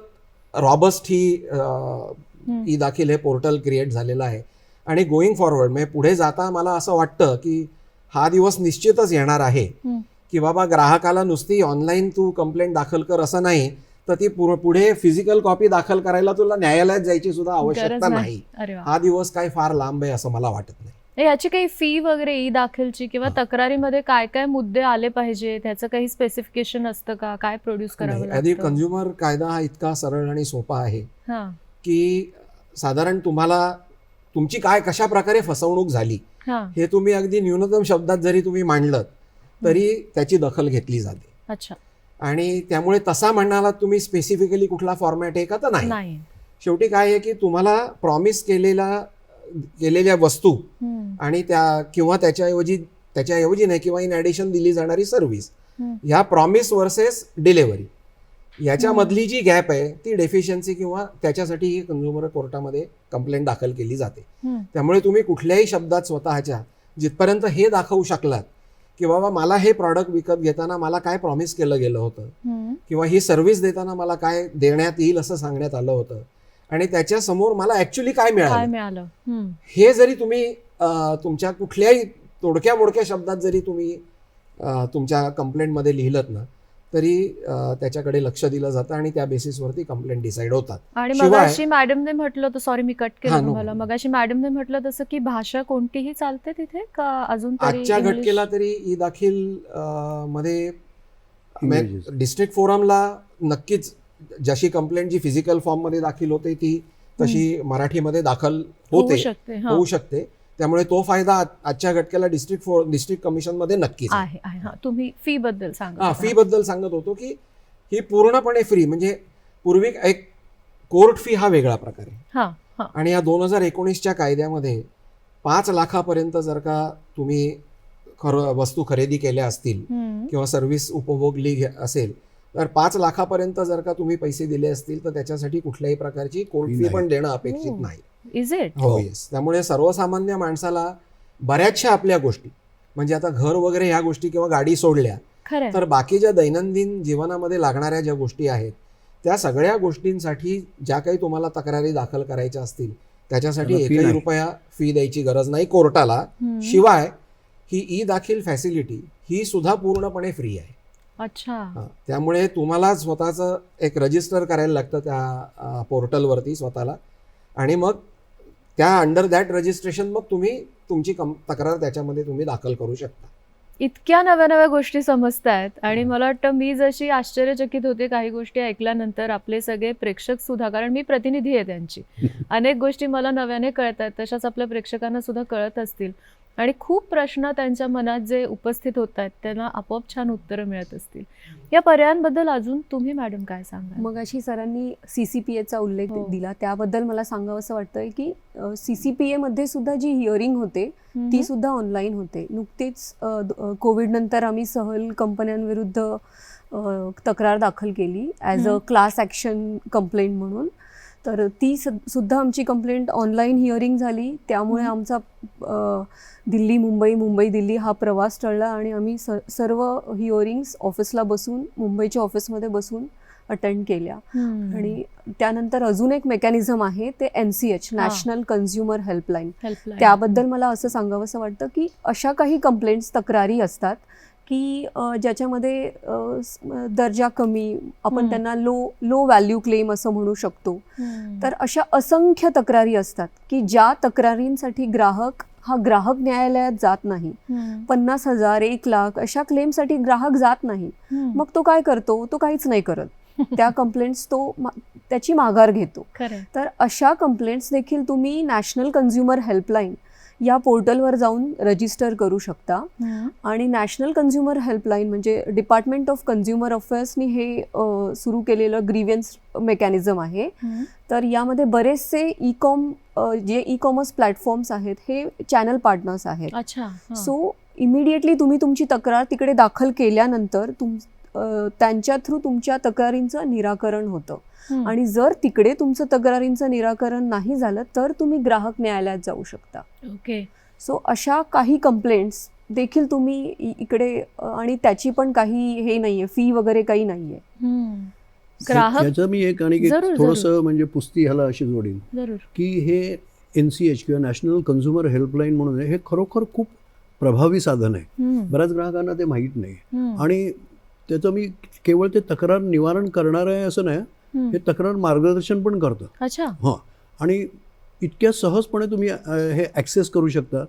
रॉबस्ट ही दाखल हे पोर्टल क्रिएट झालेलं आहे. आणि गोईंग फॉरवर्ड म्हणजे पुढे जाता मला असं वाटतं की हा दिवस निश्चितच येणार आहे की बाबा ग्राहकाला नुसती ऑनलाईन तू कंप्लेंट दाखल कर असं नाही, तर ती पुढे फिजिकल कॉपी दाखल करायला तुला न्यायालयात जायची सुद्धा आवश्यकता नाही. अरे वा. हा दिवस काय फार लांब आहे असं मला वाटत नाही. याची काही फी वगैरे ई दाखलची किंवा तक्रारीमध्ये काय काय मुद्दे आले पाहिजे त्याचं काही स्पेसिफिकेशन असतं का? काय प्रोड्यूस करावं आधी लागतं? कंझ्युमर कायदा हा इतका सरळ आणि सोपा आहे हा. की साधारण तुम्हाला तुमची काय कशा प्रकारे फसवणूक झाली हा. हे तुम्ही अगदी न्यूनतम शब्दात जरी तुम्ही मांडलं तरी त्याची दखल घेतली जाते. अच्छा. आणि त्यामुळे तसा म्हणाला तुम्ही स्पेसिफिकली कुठला फॉर्मॅट आहे का, तर नाही. शेवटी काय आहे की तुम्हाला प्रॉमिस केलेल्या वस्तू आणि किंवा त्याच्याऐवजी नाही किंवा इन ॲडिशन दिली जाणारी सर्व्हिस, ह्या प्रॉमिस वर्सेस डिलेव्हरी याच्यामधली जी गॅप आहे ती डेफिशियन्सी किंवा त्याच्यासाठी ही कंझ्युमर कोर्टामध्ये कंप्लेंट दाखल केली जाते. त्यामुळे तुम्ही कुठल्याही शब्दात स्वतःच्या जिथपर्यंत हे दाखवू शकलात की बाबा मला हे प्रॉडक्ट विकत घेताना मला काय प्रॉमिस केलं गेलं होतं किंवा ही सर्व्हिस देताना मला काय देण्यात येईल असं सांगण्यात आलं होतं आणि त्याच्या समोर मला ऍक्च्युली काय मिळालं हे जरी तुम्ही तुमच्या कुठल्याही तोडक्या मोडक्या शब्दात जरी तुम्ही तुमच्या कंप्लेंटमध्ये लिहिलत ना तरी त्याच्याकडे लक्ष दिलं जातं आणि त्या बेसिसवरती कंप्लेंट डिसाईड होतात. आणि मगाशी मॅडमने म्हटलं तर सॉरी मी कट केलं तुम्हाला, मगाशी मॅडमने म्हटलं तसं की भाषा कोणतीही चालते तिथे का अजून तरी आजच्या घटकेला तरी ई दाखल मध्ये डिस्ट्रिक्ट फोरमला नक्कीच जशी कंप्लेंट जी फिजिकल फॉर्म मध्ये दाखल होते ती तशी मराठीमध्ये दाखल होऊ शकते. त्यामुळे तो फायदा आजच्या घटकेला डिस्ट्रिक्ट कमिशन मध्ये नक्कीच आहे. तुम्ही फी बद्दल सांगा. फी बद्दल सांगत होतो की ही पूर्णपणे फ्री, म्हणजे पूर्वी एक कोर्ट फी हा वेगळा प्रकार आहे आणि या 2019च्या कायद्यामध्ये 5 लाखापर्यंत जर का तुम्ही वस्तू खरेदी केल्या असतील किंवा सर्व्हिस उपभोगली असेल तर 5 लाखापर्यंत जर का तुम्ही पैसे दिले असतील तर त्याच्यासाठी कुठल्याही प्रकारची कोर्ट फी पण देणं अपेक्षित नाही. Is it? हो, येस. त्यामुळे सर्वसामान्य माणसाला बऱ्याचशा आपल्या गोष्टी म्हणजे आता घर वगैरे ह्या गोष्टी किंवा गाडी सोडल्या तर बाकी ज्या दैनंदिन जीवनामध्ये लागणाऱ्या ज्या गोष्टी आहेत त्या सगळ्या गोष्टींसाठी ज्या काही तुम्हाला तक्रारी दाखल करायच्या असतील त्याच्यासाठी एकही रुपया फी द्यायची गरज नाही कोर्टाला. शिवाय ही ई दाखल फॅसिलिटी ही सुद्धा पूर्णपणे फ्री आहे. अच्छा. त्यामुळे तुम्हाला स्वतःचं एक रजिस्टर करायला लागतं त्या पोर्टलवरती स्वतःला आणि मग त्या अंडर दॅट रजिस्ट्रेशन मग तुम्ही तुमची तक्रार त्याच्यामध्ये तुम्ही दाखल करू शकता. इतक्या नव्या नव्या गोष्टी समजतायत आणि मला वाटतं मी जशी आश्चर्यचकित होते काही गोष्टी ऐकल्यानंतर आपले सगळे प्रेक्षक सुद्धा, कारण मी प्रतिनिधी आहे त्यांची, अनेक गोष्टी मला नव्याने कळतात तशाच आपल्या प्रेक्षकांना सुद्धा कळत असतील आणि खूप प्रश्न त्यांच्या मनात जे उपस्थित होत आहेत त्यांना आपोआप छान उत्तरं मिळत असतील. या पर्यायांबद्दल अजून तुम्ही मॅडम काय सांगा? मग अशी सरांनी CCPA दिला दिला त्याबद्दल मला सांगावं असं वाटतंय की CCPA मध्ये सुद्धा जी हिअरिंग होते ती सुद्धा ऑनलाईन होते. नुकतेच कोविड नंतर आम्ही सहल कंपन्यांविरुद्ध तक्रार दाखल केली as a class action complaint म्हणून. तर ती सुद्धा आमची कंप्लेंट ऑनलाईन हिअरिंग झाली. त्यामुळे आमचा मुंबई दिल्ली हा प्रवास टळला आणि आम्ही सर्व हिअरिंग्स ऑफिसला बसून मुंबईच्या ऑफिसमध्ये बसून अटेंड केल्या. आणि त्यानंतर अजून एक मेकॅनिझम आहे ते NCH नॅशनल कन्झ्युमर हेल्पलाईन. त्याबद्दल मला असं सांगावंसं वाटतं की अशा काही कंप्लेंट्स तक्रारी असतात की ज्याच्यामध्ये दर्जा कमी, आपण त्यांना लो व्हॅल्यू क्लेम असं म्हणू शकतो. तर अशा असंख्य तक्रारी असतात की ज्या तक्रारींसाठी ग्राहक न्यायालयात जात नाही. 50,000 1,00,000 अशा क्लेमसाठी ग्राहक जात नाही. मग तो काय करतो? तो काहीच नाही करत. त्या कंप्लेंट्स त्याची माघार घेतो. तर अशा कंप्लेंट्स देखील तुम्ही नॅशनल कन्झ्युमर हेल्पलाईन या पोर्टलवर जाऊन रजिस्टर करू शकता. आणि नॅशनल कन्झ्युमर हेल्पलाईन म्हणजे डिपार्टमेंट ऑफ कन्झ्युमर अफेअर्सनी हे सुरू केलेलं ग्रीव्हन्स मेकॅनिझम आहे. तर यामध्ये बरेचसे जे ई कॉमर्स प्लॅटफॉर्म्स आहेत हे चॅनल पार्टनर्स आहेत. अच्छा. सो इमिडिएटली तुम्ही तुमची तक्रार तिकडे दाखल केल्यानंतर त्यांच्या थ्रू तुमच्या तक्रारींचं निराकरण होतं. आणि जर तिकडे तुमचं तक्रारींचं निराकरण नाही झालं तर तुम्ही ग्राहक न्यायालयात जाऊ शकता. ओके. सो अशा काही कंप्लेंट्स देखील तुम्ही इकडे आणि त्याची पण काही हे नाहीये, फी वगैरे काही नाहीये. ग्राहक याचं मी एक आणि जरूर, थोडंसं म्हणजे पुस्ती ह्याला अशी जोडीन जरूर. की हे NCH किंवा नॅशनल कन्झ्युमर हेल्पलाईन म्हणून आहे, हे खरोखर खूप प्रभावी साधन आहे. बऱ्याच ग्राहकांना ते माहीत नाही. आणि त्याचं मी केवळ ते तक्रार निवारण करणार आहे असं नाही, हे तक्रार मार्गदर्शन पण करतं. अच्छा. हां. आणि इतक्या सहजपणे तुम्ही हे ॲक्सेस करू शकता.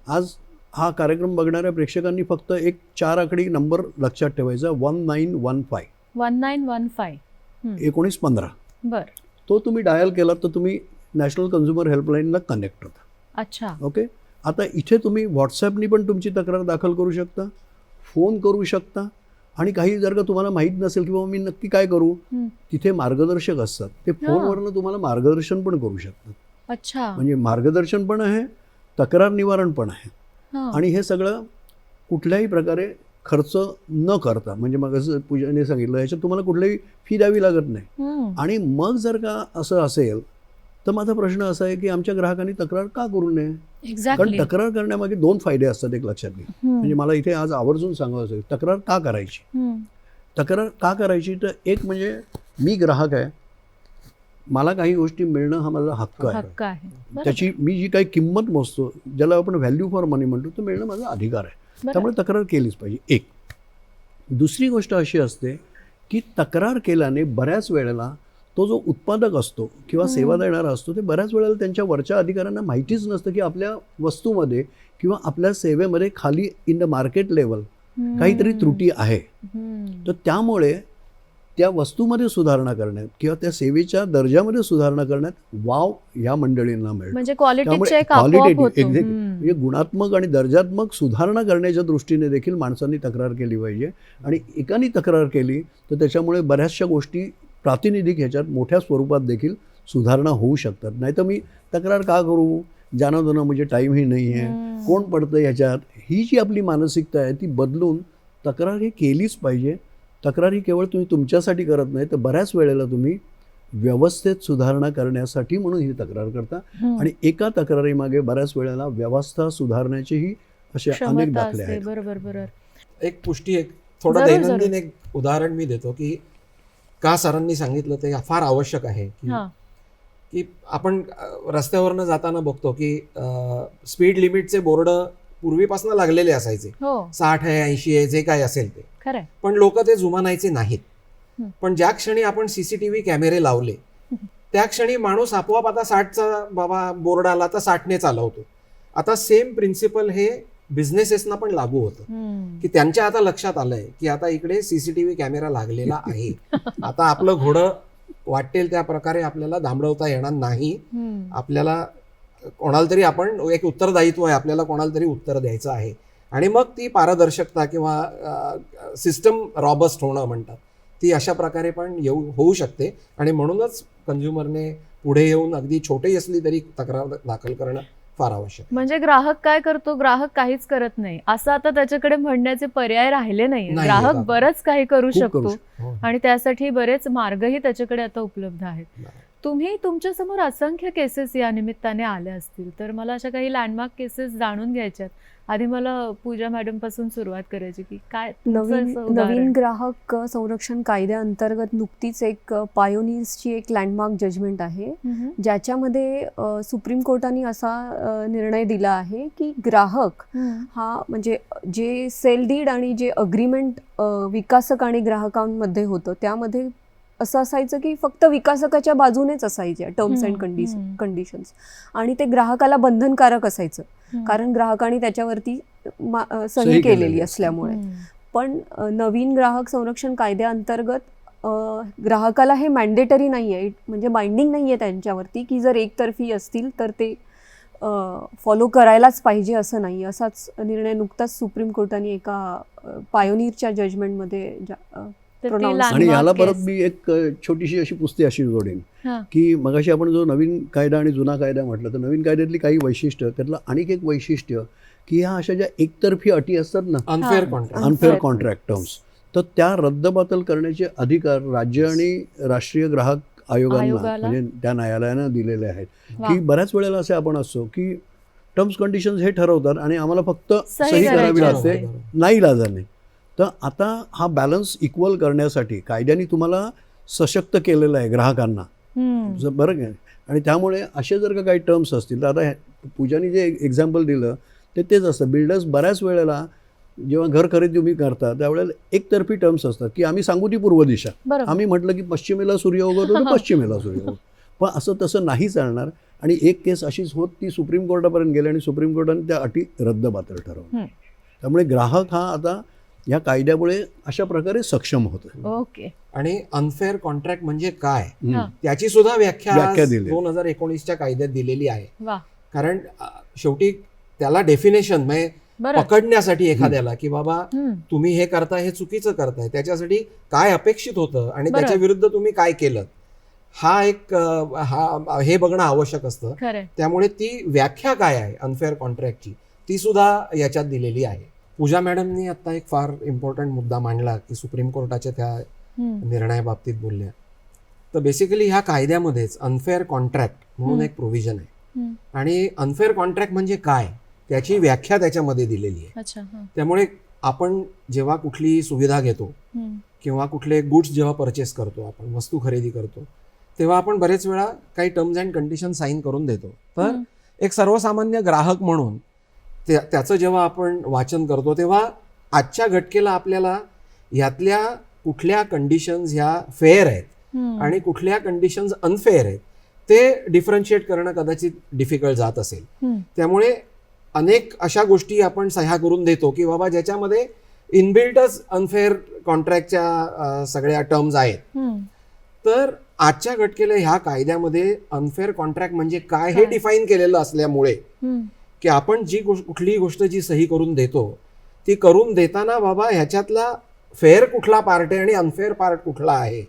आज हा कार्यक्रम बघणाऱ्या प्रेक्षकांनी फक्त एक 4 आकडी नंबर लक्षात ठेवायचा, 1915 1915 1915. बर. तो तुम्ही डायल केलात तर तुम्ही नॅशनल कन्झ्युमर हेल्पलाईनला कनेक्ट होता. अच्छा. ओके. आता इथे तुम्ही व्हॉट्सॲपनी पण तुमची तक्रार दाखल करू शकता, फोन करू शकता. आणि काही जर का तुम्हाला माहीत नसेल की बाबा मी नक्की काय करू, तिथे मार्गदर्शक असतात, ते फोनवरनं तुम्हाला मार्गदर्शन पण करू शकतात. अच्छा. म्हणजे मार्गदर्शन पण आहे, तक्रार निवारण पण आहे. आणि हे सगळं कुठल्याही प्रकारे खर्च न करता, म्हणजे मग असं पूजाने सांगितलं याच्यात तुम्हाला कुठलीही फी द्यावी लागत नाही. आणि मग जर का असं असेल तर माझा प्रश्न असा आहे की आमच्या ग्राहकांनी तक्रार का करू नये. कारण तक्रार करण्यामागे 2 फायदे असतात, एक लक्षात घ्या. म्हणजे मला इथे आज आवर्जून सांगावं असेल, तक्रार का करायची. तक्रार का करायची तर एक म्हणजे मी ग्राहक आहे, मला काही गोष्टी मिळणं हा माझा हक्क आहे. त्याची मी जी काही किंमत मोजतो, ज्याला आपण व्हॅल्यू फॉर मनी म्हणतो, तो मिळणं माझा अधिकार आहे. त्यामुळे तक्रार केलीच पाहिजे. एक. दुसरी गोष्ट अशी असते की तक्रार केल्याने बऱ्याच वेळेला तो जो उत्पादक असतो किंवा सेवा देणारा असतो, ते बऱ्याच वेळेला त्यांच्या वरच्या अधिकाऱ्यांना माहितीच नसतं की आपल्या वस्तूमध्ये किंवा आपल्या सेवेमध्ये खाली इन द मार्केट लेवल काहीतरी त्रुटी आहे. तर त्यामुळे त्या वस्तूमध्ये सुधारणा करण्यात किंवा त्या सेवेच्या दर्जामध्ये सुधारणा करण्यात वाव या मंडळींना मिळतो. म्हणजे क्वालिटी चेक क्वालिटेटिव्ह एक्झॅक्टली म्हणजे गुणात्मक आणि दर्जात्मक सुधारणा करण्याच्या दृष्टीने देखील माणसांनी तक्रार केली पाहिजे. आणि एकाने तक्रार केली तर त्याच्यामुळे बऱ्याचशा गोष्टी प्रातिनिधिक ह्याच्यात मोठ्या स्वरूपात देखील सुधारणा होऊ शकतात. नाही तर मी तक्रार का करू, जाणं म्हणजे टाईमही नाही आहे, कोण पडतं ह्याच्यात, ही जी आपली मानसिकता आहे ती बदलून तक्रार ही केलीच पाहिजे. तक्रार ही केवळ तुम्ही तुमच्यासाठी करत नाही, तर बऱ्याच वेळेला तुम्ही व्यवस्थेत सुधारणा करण्यासाठी म्हणून ही तक्रार करता. आणि एका तक्रारीमागे बऱ्याच वेळेला व्यवस्था सुधारण्याचेही असे अनेक दाखले आहेत. बरोबर. एक पुष्टी, एक थोडं दैनंदिन एक उदाहरण मी देतो की का सरांनी सांगितलं ते फार आवश्यक आहे की आपण रस्त्यावरनं जाताना बघतो की स्पीड लिमिटचे बोर्ड पूर्वीपासून लागलेले असायचे, 60 आहे 80 आहे जे काय असेल ते, पण लोक ते जुमानायचे नाहीत. पण ज्या क्षणी आपण CCTV कॅमेरे लावले त्या क्षणी माणूस आपोआप आता 60चा बाबा बोर्ड आला तर 60ने चालवतो. आता सेम प्रिन्सिपल हे बिझनेसेसना पण लागू होतं की त्यांच्या आता लक्षात आलंय की आता इकडे CCTV कॅमेरा लागलेला आहे, आता आपलं घोडं वाटेल त्या प्रकारे आपल्याला दांबडवता येणार नाही. आपल्याला कोणाला तरी आपण एक उत्तरदायित्व आहे, आपल्याला कोणाला तरी उत्तर द्यायचं आहे. आणि मग ती पारदर्शकता किंवा सिस्टम रॉबस्ट होणं म्हणतात, ती अशा प्रकारे पण होऊ शकते. आणि म्हणूनच कन्झ्युमरने पुढे येऊन अगदी छोटी असली तरी तक्रार दाखल करणं फार आवश्यक. म्हणजे ग्राहक काय करतो, ग्राहक काहीच करत नाही असं आता त्याच्याकडे म्हणण्याचे पर्याय राहिले नाही. ग्राहक बरंच काही करू शकतो आणि त्यासाठी बरेच मार्गही त्याच्याकडे आता उपलब्ध आहेत. तुम्ही तुमच्या समोर असंख्य केसेस या निमित्ताने आल्या असतील, तर मला अशा काही लँडमार्क केसेस जाणून घ्यायच्यात. आधी मला पूजा मॅडम पासून सुरुवात करायची की काय नवीन ग्राहक संरक्षण कायद्याअंतर्गत नुकतीच एक पायोनियर्सची एक लँडमार्क जजमेंट आहे, ज्याच्यामध्ये सुप्रीम कोर्टाने असा निर्णय दिला आहे की ग्राहक हा म्हणजे जे सेल डीड आणि जे अग्रीमेंट विकासक आणि ग्राहकांमध्ये होतं त्यामध्ये असं असायचं की फक्त विकासकाच्या बाजूनेच असायच्या टर्म्स अँड कंडिशन्स आणि ते ग्राहकाला बंधनकारक असायचं, कारण ग्राहकाने त्याच्यावरती सही केलेली असल्यामुळे. पण नवीन ग्राहक संरक्षण कायद्याअंतर्गत ग्राहकाला हे मॅन्डेटरी नाही आहे, म्हणजे बाइंडिंग नाही आहे त्यांच्यावरती की जर एकतर्फी असतील तर ते फॉलो करायलाच पाहिजे असं नाही. असाच निर्णय नुकताच सुप्रीम कोर्टाने एका पायोनियरच्या जजमेंटमध्ये तर ती pronounce- landmark आणि याला परत case. मी एक छोटीशी अशी पुस्ती अशी जोडेन हा. की मगाशी आपण जो नवीन कायदा आणि जुना कायदा म्हटलं, तर नवीन कायद्यातली काही वैशिष्ट्य, त्यातलं आणखी एक वैशिष्ट्य की ह्या अशा ज्या एकतर्फी अटी असतात ना, unfair contract. Unfair Unfair contract terms, तर त्या रद्दबातल करण्याचे अधिकार राज्य आणि राष्ट्रीय ग्राहक आयोगांना आयोगाला? म्हणजे त्या न्यायालयानं दिलेले आहेत. वा. की बऱ्याच वेळेला असे आपण असतो की टर्म्स कंडिशन्स हे ठरवतात आणि आम्हाला फक्त सही सही करावी करायची लागते असते. नाईलाजाने. तर आता हा बॅलन्स इक्वल करण्यासाठी कायद्याने तुम्हाला सशक्त केलेलं आहे ग्राहकांना, बरं काय. आणि त्यामुळे असे जर का काही टर्म्स असतील, तर आता पूजानी जे एक्झाम्पल दिलं ते तेच असतं. बिल्डर्स बऱ्याच वेळेला जेव्हा घर खरेदी तुम्ही करता त्यावेळेला एकतर्फी टर्म्स असतात की आम्ही सांगू ती पूर्व दिशा, बरोबर. आम्ही म्हटलं की पश्चिमेला सूर्य उगवतो तर पश्चिमेला सूर्य उगवतो. पण असं तसं नाही चालणार. आणि एक केस अशीच होत ती सुप्रीम कोर्टापर्यंत गेली आणि सुप्रीम कोर्टाने त्या अटी रद्दबातल ठरवल्या. त्यामुळे ग्राहक हा आता या कायद्यामुळे अशा प्रकारे सक्षम होतो. ओके. आणि अनफेअर कॉन्ट्रॅक्ट म्हणजे काय हा. त्याची सुद्धा व्याख्या दिली. 2019च्या कायद्यात दिलेली आहे. वा. कारण शेवटी त्याला डेफिनेशन म्हणजे बरं. पकडण्यासाठी एखाद्याला की बाबा हम्म. तुम्ही हे करताय हे चुकीचं करताय, त्याच्यासाठी काय अपेक्षित होतं आणि बरं. त्याच्या विरुद्ध तुम्ही काय केलं, हा एक हे बघणं आवश्यक असतं. खरंय. त्यामुळे ती व्याख्या काय आहे अनफेअर कॉन्ट्रॅक्टची ती सुद्धा याच्यात दिलेली आहे. पूजा मॅडमनी आता एक फार इम्पॉर्टंट मुद्दा मांडला की सुप्रीम कोर्टाच्या त्या निर्णयाबाबतीत बोलल्या. तर बेसिकली ह्या कायद्यामध्येच अनफेअर कॉन्ट्रॅक्ट म्हणून एक प्रोव्हिजन आहे आणि अनफेअर कॉन्ट्रॅक्ट म्हणजे काय त्याची व्याख्या त्याच्यामध्ये दिलेली आहे. अच्छा. हा. त्यामुळे आपण जेव्हा कुठली सुविधा घेतो किंवा कुठले गुड्स जेव्हा परचेस करतो, आपण वस्तू खरेदी करतो, तेव्हा आपण बरेच वेळा काही टर्म्स अँड कंडिशन साईन करून देतो. तर एक सर्वसामान्य ग्राहक म्हणून त्याचं जेव्हा आपण वाचन करतो तेव्हा आजच्या घटकेला आपल्याला यातल्या कुठल्या कंडिशन्स ह्या फेअर आहेत आणि कुठल्या कंडिशन्स अनफेअर आहेत ते डिफरन्शिएट करणं कदाचित डिफिकल्ट जात असेल. त्यामुळे अनेक अशा गोष्टी आपण सह्या करून देतो की बाबा ज्याच्यामध्ये इनबिल्टच अनफेअर कॉन्ट्रॅक्टच्या सगळ्या टर्म्स आहेत. तर आजच्या घटकेला ह्या कायद्यामध्ये अनफेअर कॉन्ट्रॅक्ट म्हणजे काय हे डिफाईन केलेलं असल्यामुळे की आपण जी कुठलीही गोष्ट जी सही करून देतो ती करून देताना बाबा ह्याच्यातला फेअर कुठला पार्ट आहे आणि अनफेअर पार्ट कुठला आहे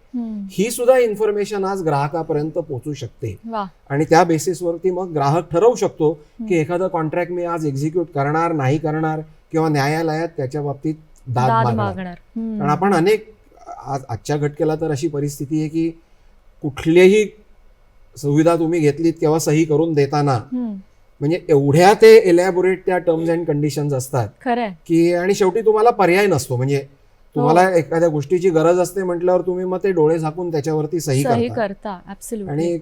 ही सुद्धा इन्फॉर्मेशन आज ग्राहकापर्यंत पोहोचू शकते. आणि त्या बेसिसवरती मग ग्राहक ठरवू शकतो की एखादं कॉन्ट्रॅक्ट मी आज एक्झिक्यूट करणार नाही करणार किंवा न्यायालयात त्याच्या बाबतीत दाद मागणार. कारण आपण अनेक आजच्या घटकेला तर अशी परिस्थिती आहे की कुठलीही सुविधा तुम्ही घेतलीत तेव्हा सही करून देताना म्हणजे एवढ्या ते एलॅबोरेट त्या टर्म्स अँड कंडिशन्स असतात की आणि शेवटी तुम्हाला पर्याय नसतो. म्हणजे तुम्हाला एखाद्या गोष्टीची गरज असते म्हटल्यावर तुम्ही मग ते डोळे झाकून त्याच्यावरती सही करता. आणि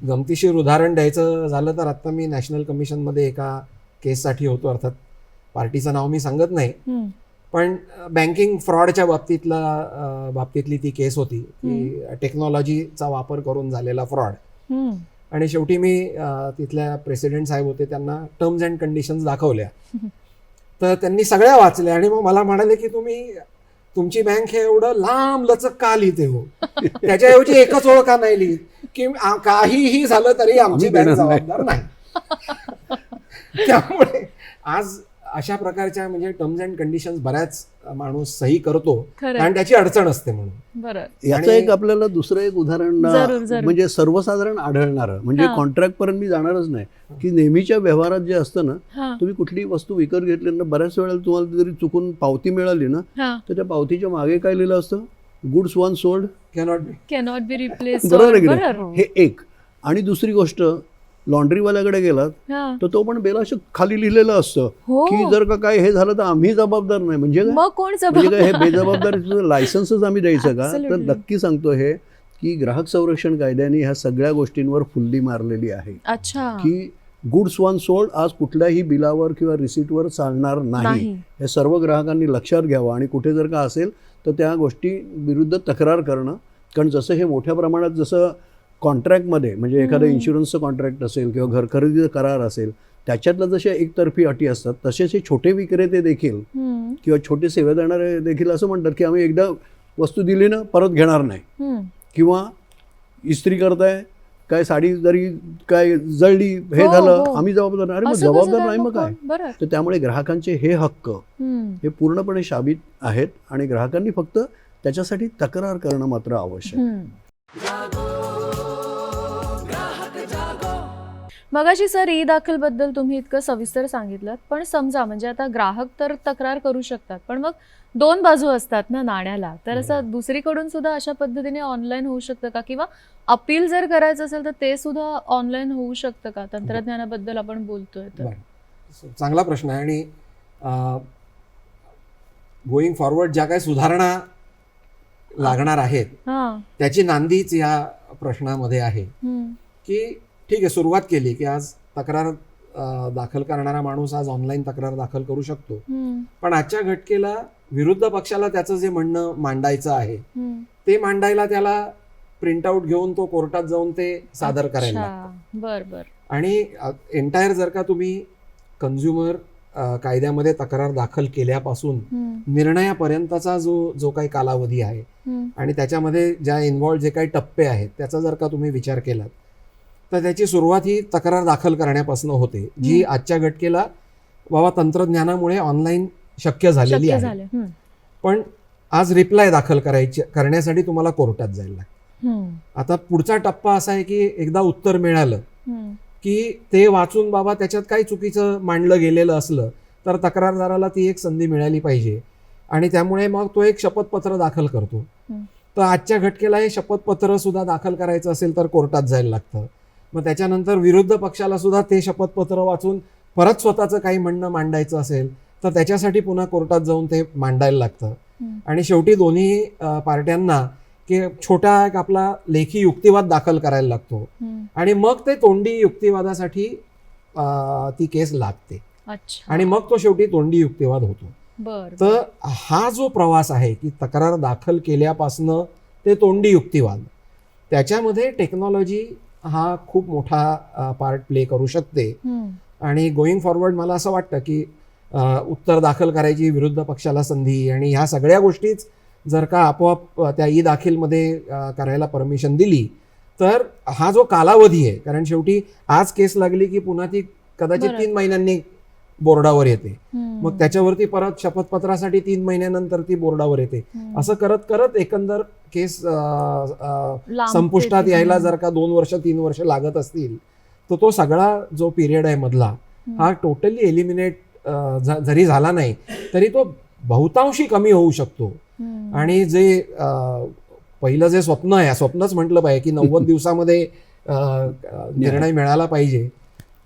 गमतीशीर उदाहरण द्यायचं झालं तर आता मी नॅशनल कमिशन मध्ये एका केससाठी होतो, अर्थात पार्टीचं नाव मी सांगत नाही, पण बँकिंग फ्रॉडच्या बाबतीतली ती केस होती की टेक्नॉलॉजीचा वापर करून झालेला फ्रॉड. आणि शेवटी मी तिथल्या प्रेसिडेंट साहेब होते, त्यांना टर्म्स अँड कंडिशन्स दाखवल्या तर त्यांनी सगळ्या वाचल्या आणि मग मला म्हणाले की तुमची बँक हे एवढं लांब लचक का लिहिते हो, त्याच्याऐवजी एकच ओळ का नाही लिहित की काहीही झालं तरी आमची बँक जबाबदार नाही. त्यामुळे आज अशा प्रकारच्या म्हणजे टर्म्स अँड कंडिशन्स बऱ्याच माणूस सही करतो आणि त्याची अडचण असते म्हणून. याचं एक आपल्याला दुसरं एक उदाहरण म्हणजे सर्वसाधारण आढळणारं म्हणजे कॉन्ट्रॅक्ट पर्यंत मी जाणारच नाही की नेहमीच्या व्यवहारात जे असतं ना, तुम्ही कुठली वस्तू विकत घेतली ना, बऱ्याच वेळेला तुम्हाला जरी चुकून पावती मिळाली ना तर त्या पावतीच्या मागे काय लिहिलं असतं, goods one sold cannot be replace. बरोबर आहे की नाही? हे एक. आणि दुसरी गोष्ट, लॉन्ड्रीवाल्याकडे गेलात तर तो पण बेलाशक खाली लिहिलेलं असतं की जर का काय हे झालं तर आम्ही जबाबदार नाही. म्हणजे काय हे बेजबाबदारीचं लायसन्सच आम्ही द्यायचं का? तर नक्की सांगतो हे की ग्राहक संरक्षण कायद्याने ह्या सगळ्या गोष्टींवर फुल्ली मारलेली आहे की गुड्स वन सोल्ड आज कुठल्याही बिलावर किंवा रिसीटवर चालणार नाही. हे सर्व ग्राहकांनी लक्षात घ्यावं आणि कुठे जर का असेल तर त्या गोष्टी विरुद्ध तक्रार करणं. कारण जसं हे मोठ्या प्रमाणात जसं कॉन्ट्रॅक्टमध्ये म्हणजे एखादं इन्शुरन्सचं कॉन्ट्रॅक्ट असेल किंवा घर खरेदीचा करार असेल त्याच्यातल्या जशा एकतर्फी अटी असतात तसेच हे छोटे विक्रेते देखील किंवा छोटे सेवा देणारे देखील असं म्हणतात की आम्ही एकदा वस्तू दिली ना परत घेणार नाही. किंवा इस्त्री करताय काय साडी जरी काय जळली हे हो, झालं हो. आम्ही जबाबदार नाही. अरे मग असं कसं जबाबदार काय नाही मग काय. बरं. तर त्यामुळे ग्राहकांचे हे हक्क हे पूर्णपणे शाबित आहेत आणि ग्राहकांनी फक्त त्याच्यासाठी तक्रार करणं मात्र आवश्यक. मगाशी सर ई दाखल बद्दल तुम्ही इतकं सविस्तर सांगितलं, पण समजा म्हणजे आता ग्राहक तर तक्रार करू शकतात, पण मग 2 बाजू असतात ना नाण्याला, तर असं दुसरीकडून सुद्धा अशा पद्धतीने ऑनलाईन होऊ शकतं का, किंवा अपील जर करायचं असेल तर ते सुद्धा ऑनलाईन होऊ शकतं का, तंत्रज्ञानाबद्दल आपण बोलतोय तर? चांगला प्रश्न आहे. आणि गोईंग फॉरवर्ड ज्या काही सुधारणा लागणार आहेत त्याची नांदीच या प्रश्नामध्ये आहे की ठीक आहे, सुरुवात केली की आज तक्रार दाखल करणारा माणूस आज ऑनलाईन तक्रार दाखल करू शकतो, पण आजच्या घटकेला विरुद्ध पक्षाला त्याचं जे म्हणणं मांडायचं आहे ते मांडायला त्याला प्रिंटआउट घेऊन तो कोर्टात जाऊन ते सादर करायला लागतं. बर. आणि एंटायर जर का तुम्ही कन्झ्युमर कायद्यामध्ये तक्रार दाखल केल्यापासून निर्णयापर्यंतचा जो काही कालावधी आहे आणि त्याच्यामध्ये ज्या इन्व्हॉल्व जे काही टप्पे आहेत त्याचा जर का तुम्ही विचार केलात तर त्याची सुरुवात ही तक्रार दाखल करण्यापासून होते, जी आजच्या घटकेला बाबा तंत्रज्ञानामुळे ऑनलाईन शक्य झालेली आहे. पण आज रिप्लाय दाखल करण्यासाठी तुम्हाला कोर्टात जायला लागतं. आता पुढचा टप्पा असा आहे की एकदा उत्तर मिळालं की ते वाचून बाबा त्याच्यात काही चुकीचं मांडलं गेलेलं असलं तर तक्रारदाराला ती एक संधी मिळाली पाहिजे आणि त्यामुळे मग तो एक शपथपत्र दाखल करतो. तर आजच्या घटकेला हे शपथपत्र सुद्धा दाखल करायचं असेल तर कोर्टात जायला लागतं. मग त्याच्यानंतर विरुद्ध पक्षाला सुद्धा ते शपथपत्र वाचून परत स्वतःचं काही म्हणणं मांडायचं असेल तर त्याच्यासाठी पुन्हा कोर्टात जाऊन ते मांडायला लागतं. आणि शेवटी दोन्ही पार्ट्यांना की छोटा एक आपला लेखी युक्तिवाद दाखल करायला लागतो आणि मग ते तोंडी युक्तिवादासाठी ती केस लागते आणि मग तो शेवटी तोंडी युक्तिवाद होतो. तर हा जो प्रवास आहे की तक्रार दाखल केल्यापासनं ते तोंडी युक्तिवाद, त्याच्यामध्ये टेक्नॉलॉजी हा खूप मोठा पार्ट प्ले करू शकते. आणि गोईंग फॉरवर्ड मला असं वाटतं की उत्तर दाखल करायची विरुद्ध पक्षाला संधी आणि ह्या सगळ्या गोष्टीच जर का आपोआप त्या ई दाखलमध्ये करायला परमिशन दिली तर हा जो कालावधी आहे, कारण शेवटी आज केस लागली की पुन्हा ती कदाचित 3 महिन्यांनी बोर्डावर येते, मग त्याच्यावरती परत शपथपत्रासाठी 3 महिन्यानंतर ती बोर्डावर येते, असं करत करत एकंदर केस संपुष्टात यायला जर का 2 वर्ष 3 वर्ष लागत असतील तर तो सगळा जो पिरियड आहे मधला हा टोटली एलिमिनेट जरी झाला नाही तरी तो बहुतांशी कमी होऊ शकतो. आणि जे पहिलं जे स्वप्न आहे, स्वप्नच म्हटलं पाहिजे की 90 दिवसामध्ये निर्णय मिळाला पाहिजे,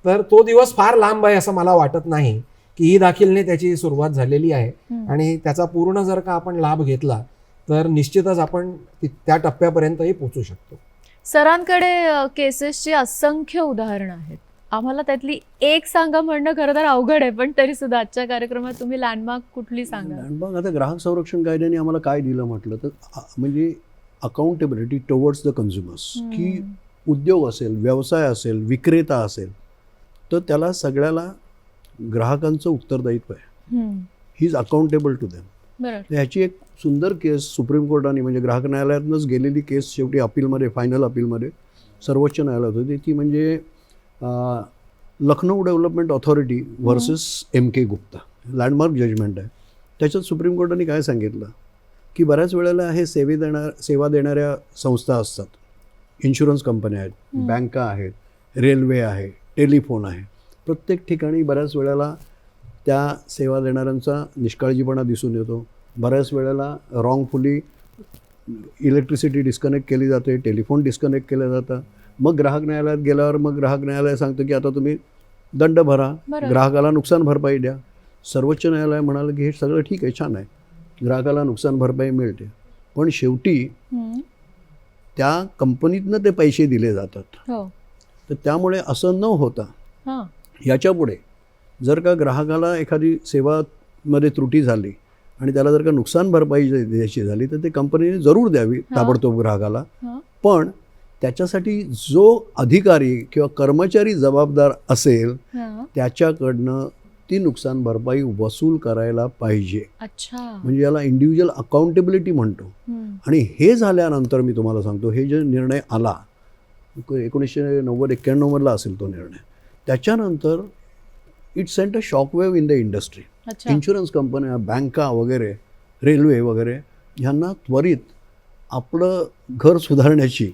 तर तो दिवस फार लांब आहे असं मला वाटत नाही. की ई दाखलने त्याची सुरुवात झालेली आहे आणि त्याचा पूर्ण जर का आपण लाभ घेतला तर निश्चितच आपण त्या टप्प्यापर्यंतही पोहोचू शकतो. सरांकडे केसेसची असंख्य उदाहरणं आहेत, आम्हाला त्यातली एक सांगा म्हणणं खरं तर अवघड आहे, पण तरी सुद्धा आजच्या कार्यक्रमात तुम्ही लँडमार्क कुठली सांगा? लँडमार्क आता ग्राहक संरक्षण कायद्याने आम्हाला काय दिलं म्हटलं तर म्हणजे अकाउंटेबिलिटी टुवर्ड्स द कन्झ्युमर्स, की उद्योग असेल, व्यवसाय असेल, विक्रेता असेल तर त्याला सगळ्याला ग्राहकांचं उत्तरदायित्व आहे. He is accountable to them. ह्याची एक सुंदर केस सुप्रीम कोर्टाने म्हणजे ग्राहक न्यायालयातूनच गेलेली केस शेवटी अपीलमध्ये, फायनल अपीलमध्ये सर्वोच्च न्यायालयात होती. ती म्हणजे Lucknow development authority versus MK Gupta, landmark judgement आहे. त्याच्यात सुप्रीम कोर्टाने काय सांगितलं की बऱ्याच वेळेला हे सेवा देणाऱ्या संस्था असतात, इन्शुरन्स कंपन्या आहेत, बँका आहेत, रेल्वे आहे, टेलिफोन आहे. प्रत्येक ठिकाणी बऱ्याच वेळेला त्या सेवा देणाऱ्यांचा निष्काळजीपणा दिसून येतो. बऱ्याच वेळेला रॉंगफुली इलेक्ट्रिसिटी डिस्कनेक्ट केली जाते, टेलिफोन डिस्कनेक्ट केलं जातं. मग ग्राहक न्यायालयात गेल्यावर मग ग्राहक न्यायालय सांगतं की आता तुम्ही दंड भरा, ग्राहकाला नुकसान भरपाई द्या. सर्वोच्च न्यायालय म्हणालं की हे सगळं ठीक आहे, छान आहे, ग्राहकाला नुकसान भरपाई मिळते, पण शेवटी त्या कंपनीतनं ते पैसे दिले जातात. तर त्यामुळे असं न होता याच्यापुढे जर का ग्राहकाला एखादी सेवामध्ये त्रुटी झाली आणि त्याला जर का नुकसान भरपाई द्यायची झाली तर ते कंपनीने जरूर द्यावी ताबडतोब ग्राहकाला. पण त्याच्यासाठी जो अधिकारी किंवा कर्मचारी जबाबदार असेल त्याच्याकडनं ती नुकसान भरपाई वसूल करायला पाहिजे. म्हणजे याला इंडिव्हिज्युअल अकाउंटेबिलिटी म्हणतो. आणि हे झाल्यानंतर मी तुम्हाला सांगतो, हे जे निर्णय आला 1990-91 मधला असेल तो निर्णय. त्याच्यानंतर it sent a shockwave in the industry. अच्छा. इन्शुरन्स कंपन्या, बँका वगैरे, रेल्वे वगैरे ह्यांना त्वरित आपलं घर सुधारण्याची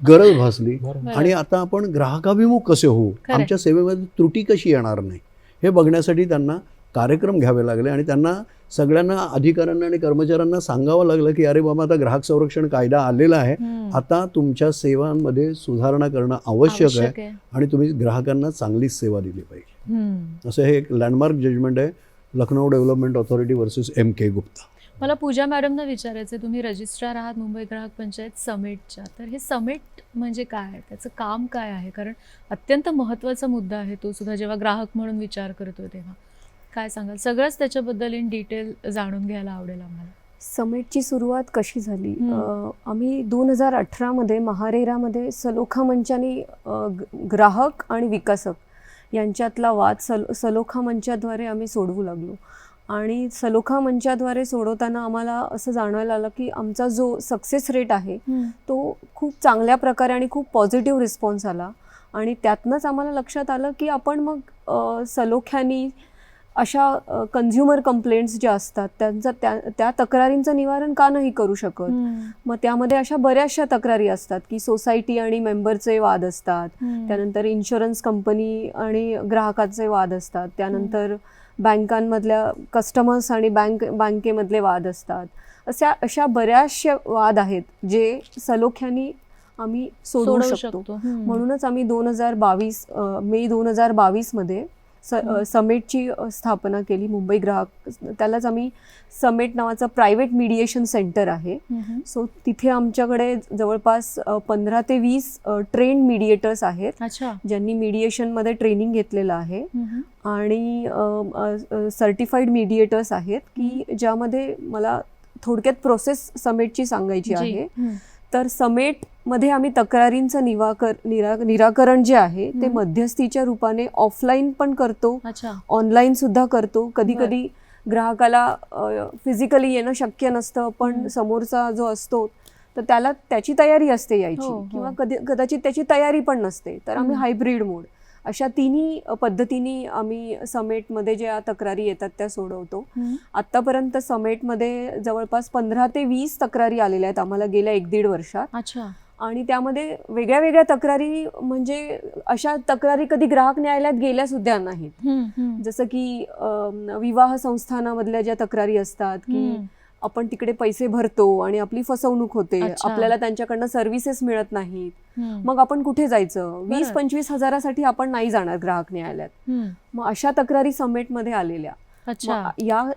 गरज भासली. बरोबर. आणि आता आपण ग्राहकाभिमुख कसे होऊ, खरंय. आमच्या सेवेमध्ये त्रुटी कशी येणार नाही, हे बघण्यासाठी त्यांना कार्यक्रम घ्यावे लागले. आणि त्यांना सगळ्यांना, अधिकाऱ्यांना आणि कर्मचाऱ्यांना सांगावं लागलं की अरे बाबा, आता ग्राहक संरक्षण कायदा आलेला आहे, आता तुमच्या सेवांमध्ये सुधारणा करणं आवश्यक आहे आणि तुम्ही ग्राहकांना चांगलीच सेवा दिली पाहिजे. असं हे एक लँडमार्क जजमेंट आहे, Lucknow development authority versus M.K. Gupta. मला पूजा मॅडमना विचारायचं, तुम्ही रजिस्ट्रार आहात मुंबई ग्राहक पंचायत समेटच्या, तर हे समेट म्हणजे काय आहे, त्याचं काम काय आहे? कारण अत्यंत महत्त्वाचा मुद्दा आहे तो सुद्धा, जेव्हा ग्राहक म्हणून विचार करतोय तेव्हा. काय सांगाल? सगळंच त्याच्याबद्दल इन डिटेल जाणून घ्यायला आवडेल आम्हाला. समेटची सुरुवात कशी झाली? आम्ही 2018 महारेरामध्ये सलोखा मंचाने ग्राहक आणि विकासक यांच्यातला वाद सलोखा मंचाद्वारे आम्ही सोडवू लागलो. आणि सलोखा मंचाद्वारे सोडवताना आम्हाला असं जाणवायला आलं की आमचा जो सक्सेस रेट आहे तो खूप चांगल्या प्रकारे आणि खूप पॉझिटिव्ह रिस्पॉन्स आला. आणि त्यातनंच आम्हाला लक्षात आलं की आपण मग सलोख्यानी अशा कन्झ्युमर कंप्लेंट्स ज्या असतात त्या तक्रारींचं निवारण का नाही करू शकत. मग त्यामध्ये अशा बऱ्याचशा तक्रारी असतात की सोसायटी आणि मेंबरचे वाद असतात, त्यानंतर इन्शुरन्स कंपनी आणि ग्राहकाचे वाद असतात, त्यानंतर बँकांमधल्या कस्टमर्स आणि बँकेमधले वाद असतात. अशा बऱ्याचशा वाद आहेत जे सलोख्यानी आम्ही सोडवू शकतो. म्हणूनच आम्ही मे 2022 समेटची स्थापना केली, मुंबई ग्राहक. त्यालाच आम्ही समेट नावाचं प्रायव्हेट मीडिएशन सेंटर आहे. सो तिथे आमच्याकडे जवळपास 15 ते 20 ट्रेंड मीडिएटर्स आहेत ज्यांनी मीडिएशनमध्ये ट्रेनिंग घेतलेलं आहे. आणि सर्टिफाईड मीडिएटर्स आहेत की ज्यामध्ये मला थोडक्यात प्रोसेस समेटची सांगायची आहे. तर समेटमध्ये आम्ही तक्रारींचं निराकरण जे आहे ते मध्यस्थीच्या रूपाने ऑफलाईन पण करतो, ऑनलाईन सुद्धा करतो. कधी कधी ग्राहकाला फिजिकली येणं शक्य नसतं, पण समोरचा जो असतो तर त्याला त्याची तयारी असते यायची, किंवा कदाचित त्याची तयारी पण नसते. तर आम्ही हायब्रिड मोड अशा तिन्ही पद्धतीने आम्ही समेटमध्ये ज्या तक्रारी येतात त्या सोडवतो. आतापर्यंत समेटमध्ये जवळपास 15 ते 20 तक्रारी आलेल्या आहेत आम्हाला गेल्या 1-1.5 वर्षात. आणि त्यामध्ये वेगळ्या वेगळ्या तक्रारी, म्हणजे अशा तक्रारी कधी ग्राहक न्यायालयात गेल्या सुद्धा नाहीत. जसं की विवाह संस्थानामधल्या ज्या तक्रारी असतात की आपण तिकडे पैसे भरतो आणि आपली फसवणूक होते, आपल्याला त्यांच्याकडनं सर्व्हिसेस मिळत नाहीत, मग आपण कुठे जायचं? 20-25 हजारासाठी आपण नाही जाणार ग्राहक न्यायालयात. मग अशा तक्रारी समेटमध्ये आलेल्या.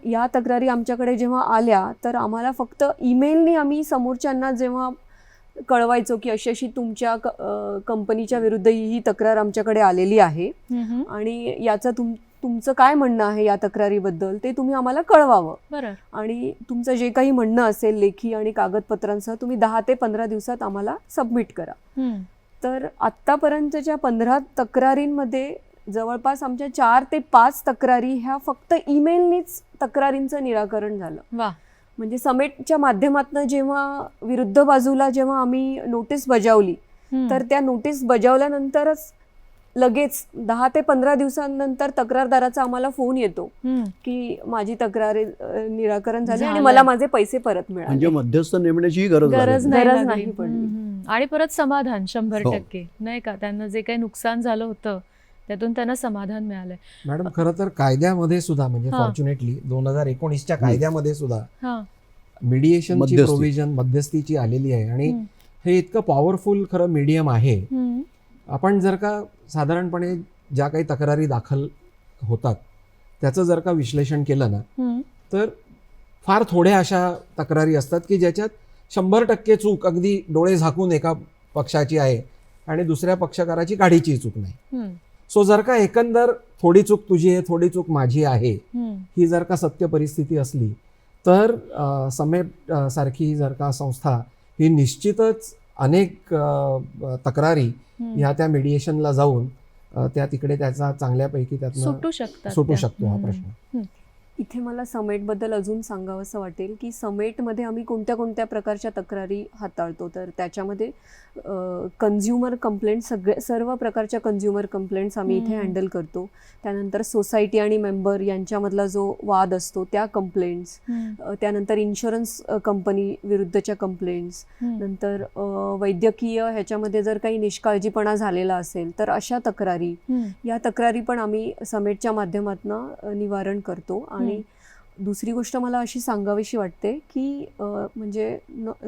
या तक्रारी आमच्याकडे जेव्हा आल्या तर आम्हाला फक्त ईमेलनी आम्ही समोरच्यांना जेव्हा कळवायचो की अशी तुमच्या कंपनीच्या विरुद्ध ही तक्रार आमच्याकडे आलेली आहे आणि याचं तुमचं काय म्हणणं आहे या तक्रारीबद्दल ते तुम्ही आम्हाला कळवावं. आणि तुमचं जे काही म्हणणं असेल लेखी आणि कागदपत्रांसह तुम्ही 10 ते 15 दिवसात आम्हाला सबमिट करा. तर आत्तापर्यंतच्या 15 तक्रारींमध्ये जवळपास आमच्या 4 ते 5 तक्रारी ह्या फक्त ईमेलनीच तक्रारींचं निराकरण झालं. म्हणजे समेटच्या माध्यमातून जेव्हा विरुद्ध बाजूला जेव्हा आम्ही नोटीस बजावली तर त्या नोटीस बजावल्यानंतरच लगेच 10 ते 15 दिवसांनंतर तक्रारदाराचा आम्हाला फोन येतो की माझी तक्रार निराकरण झाली आणि मला माझे पैसे परत मिळाले. म्हणजे मध्यस्थ नेमण्याची गरज नाही पडली. आणि परत समाधान 100% नाही का? त्यांना जे काही नुकसान झालं होतं त्यातून त्यांना समाधान मिळालंय. मॅडम, खरं तर कायद्यामध्ये सुद्धा, म्हणजे फॉर्च्युनेटली 2019च्या कायद्यामध्ये सुद्धा मीडिएशनची प्रोव्हिजन, मध्यस्थीची आलेली आहे. आणि हे इतकं पॉवरफुल खरं मीडियम आहे. आपण जर का साधारणपणे ज्या काही तक्रारी दाखल होतात त्याचं जर का विश्लेषण केलं ना तर फार थोड्या अशा तक्रारी असतात की ज्याच्यात 100% चूक अगदी डोळे झाकून एका पक्षाची आहे आणि दुसऱ्या पक्षकाराची काडीची चूक नाही. सो जर का एकंदर थोडी चूक तुझी आहे, थोडी चूक माझी आहे, ही जर का सत्य परिस्थिती असली तर समेट सारखी जर का संस्था ही निश्चितच अनेक तक्रारी ह्या त्या मीडिएशनला जाऊन त्या तिकडे त्याचा चांगल्यापैकी त्यातनं सुटू शकतो हा प्रश्न. इथे मला समेटबद्दल अजून सांगावंसं वाटेल की समेटमध्ये आम्ही कोणत्या कोणत्या प्रकारच्या तक्रारी हाताळतो. तर त्याच्यामध्ये कन्झ्युमर कंप्लेंट्स सर्व प्रकारच्या कन्झ्युमर कंप्लेंट्स आम्ही इथे हँडल करतो. त्यानंतर सोसायटी आणि मेंबर यांच्यामधला जो वाद असतो त्या कंप्लेंट्स, त्यानंतर इन्शुरन्स कंपनी विरुद्धच्या कंप्लेंट्स, नंतर वैद्यकीय ह्याच्यामध्ये जर काही निष्काळजीपणा झालेला असेल तर अशा तक्रारी, या तक्रारी पण आम्ही समेटच्या माध्यमातून निवारण करतो. आणि दुसरी गोष्ट मला अशी सांगावीशी वाटते की म्हणजे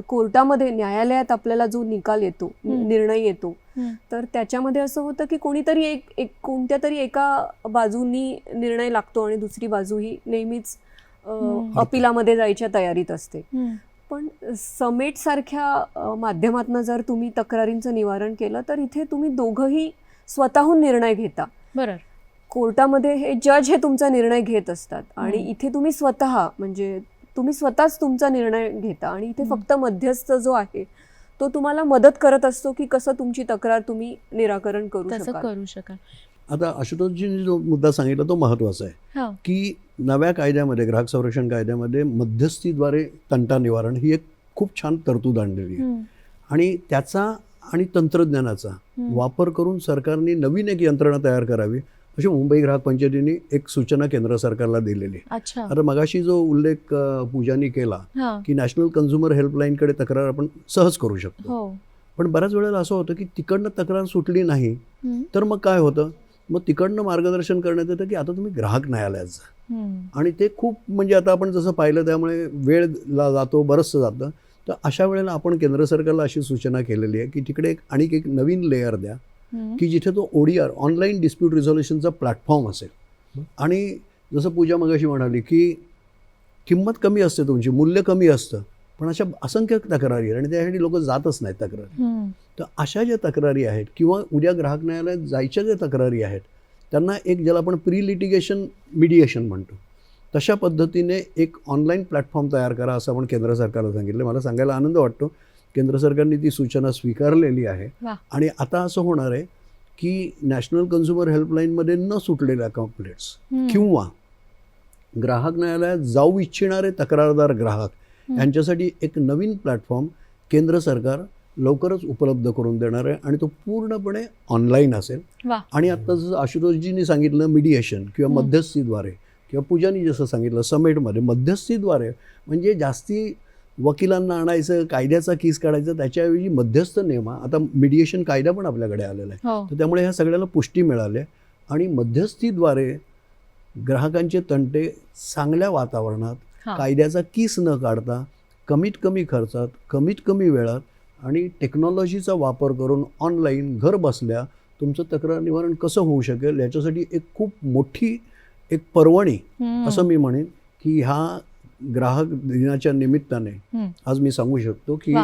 कोर्टामध्ये न्यायालयात आपल्याला जो निकाल येतो, निर्णय येतो, तर त्याच्यामध्ये असं होतं की कोणीतरी एक कोणत्या तरी एका बाजूनी निर्णय लागतो आणि दुसरी बाजू ही नेहमीच अपिलामध्ये जायच्या तयारीत असते. पण समेट सारख्या माध्यमातून जर तुम्ही तक्रारींचं निवारण केलं तर इथे तुम्ही दोघंही स्वतःहून निर्णय घेता. बरोबर. कोर्टामध्ये हे जज हे तुमचा निर्णय घेत असतात आणि इथे तुम्ही स्वतः म्हणजे तुम्ही स्वतःच तुमचा निर्णय घेता आणि इथे फक्त मध्यस्थ जो आहे तो तुम्हाला मदत करत असतो की कसं तुमची तक्रार तुम्ही निराकरण करू शकाल. आता आशुतोषजींनी जो मुद्दा सांगितला तो महत्त्वाचा आहे की नव्या कायद्यामध्ये, ग्राहक संरक्षण कायद्यामध्ये मध्यस्थीद्वारे तंटा निवारण ही एक खूप छान तरतूद आणलेली आहे. आणि त्याचा आणि तंत्रज्ञानाचा वापर करून सरकारने नवीन एक यंत्रणा तयार करावी अशी मुंबई ग्राहक पंचायतीने एक सूचना केंद्र सरकारला दिलेली. आता मगाशी जो उल्लेख पूजानी केला की नॅशनल कन्झ्युमर हेल्पलाईनकडे तक्रार आपण सहज करू शकतो. पण बऱ्याच वेळेला असं होतं की तिकडनं तक्रार सुटली नाही तर मग काय होतं, मग तिकडनं मार्गदर्शन करण्यात येतं की आता तुम्ही ग्राहक न्यायालयात जा. आणि ते खूप म्हणजे आता आपण जसं पाहिलं त्यामुळे वेळ जातो, बरंचसं जातं. तर अशा वेळेला आपण केंद्र सरकारला अशी सूचना केलेली आहे की तिकडे एक नवीन लेअर द्या की जिथे तो ODR, ऑनलाईन डिस्प्यूट रिझॉल्युशनचा प्लॅटफॉर्म असेल. आणि जसं पूजा मगाशी म्हणाली की किंमत कमी असते, तुमची मूल्य कमी असतं, पण अशा असंख्य तक्रारी आहेत आणि त्यासाठी लोक जातच नाहीत तक्रारी. तर अशा ज्या तक्रारी आहेत किंवा उद्या ग्राहक न्यायालयात जायच्या ज्या तक्रारी आहेत त्यांना एक ज्याला आपण प्री लिटिगेशन मिडिएशन म्हणतो तशा पद्धतीने एक ऑनलाईन प्लॅटफॉर्म तयार करा असं आपण केंद्र सरकारला सांगितलं. मला सांगायला आनंद वाटतो केंद्र सरकारने ती सूचना स्वीकारलेली आहे. आणि आता असं होणार आहे की नॅशनल कन्झ्युमर हेल्पलाईनमध्ये न सुटलेल्या कंप्लेंट्स किंवा ग्राहक न्यायालयात जाऊ इच्छिणारे तक्रारदार ग्राहक यांच्यासाठी एक नवीन प्लॅटफॉर्म केंद्र सरकार लवकरच उपलब्ध करून देणार आहे आणि तो पूर्णपणे ऑनलाईन असेल. आणि आता जसं आशुतोषजींनी सांगितलं मिडिएशन किंवा मध्यस्थीद्वारे किंवा पूजानी जसं सांगितलं समेटमध्ये मध्यस्थीद्वारे, म्हणजे जास्ती वकिलांना आणायचं, कायद्याचा कीस काढायचं, त्याच्याऐवजी मध्यस्थ नेमा. आता मिडिएशन कायदा पण आपल्याकडे आलेला आहे. तर त्यामुळे ह्या सगळ्याला पुष्टी मिळाली आणि मध्यस्थीद्वारे ग्राहकांचे तंटे चांगल्या वातावरणात, कायद्याचा कीस न काढता, कमीत कमी खर्चात, कमीत कमी वेळात आणि टेक्नॉलॉजीचा वापर करून ऑनलाईन घर बसल्या तुमचं तक्रार निवारण कसं होऊ शकेल याच्यासाठी एक खूप मोठी एक पर्वणी असं मी म्हणेन की ह्या ग्राहक दिनाच्या निमित्ताने आज मी सांगू शकतो की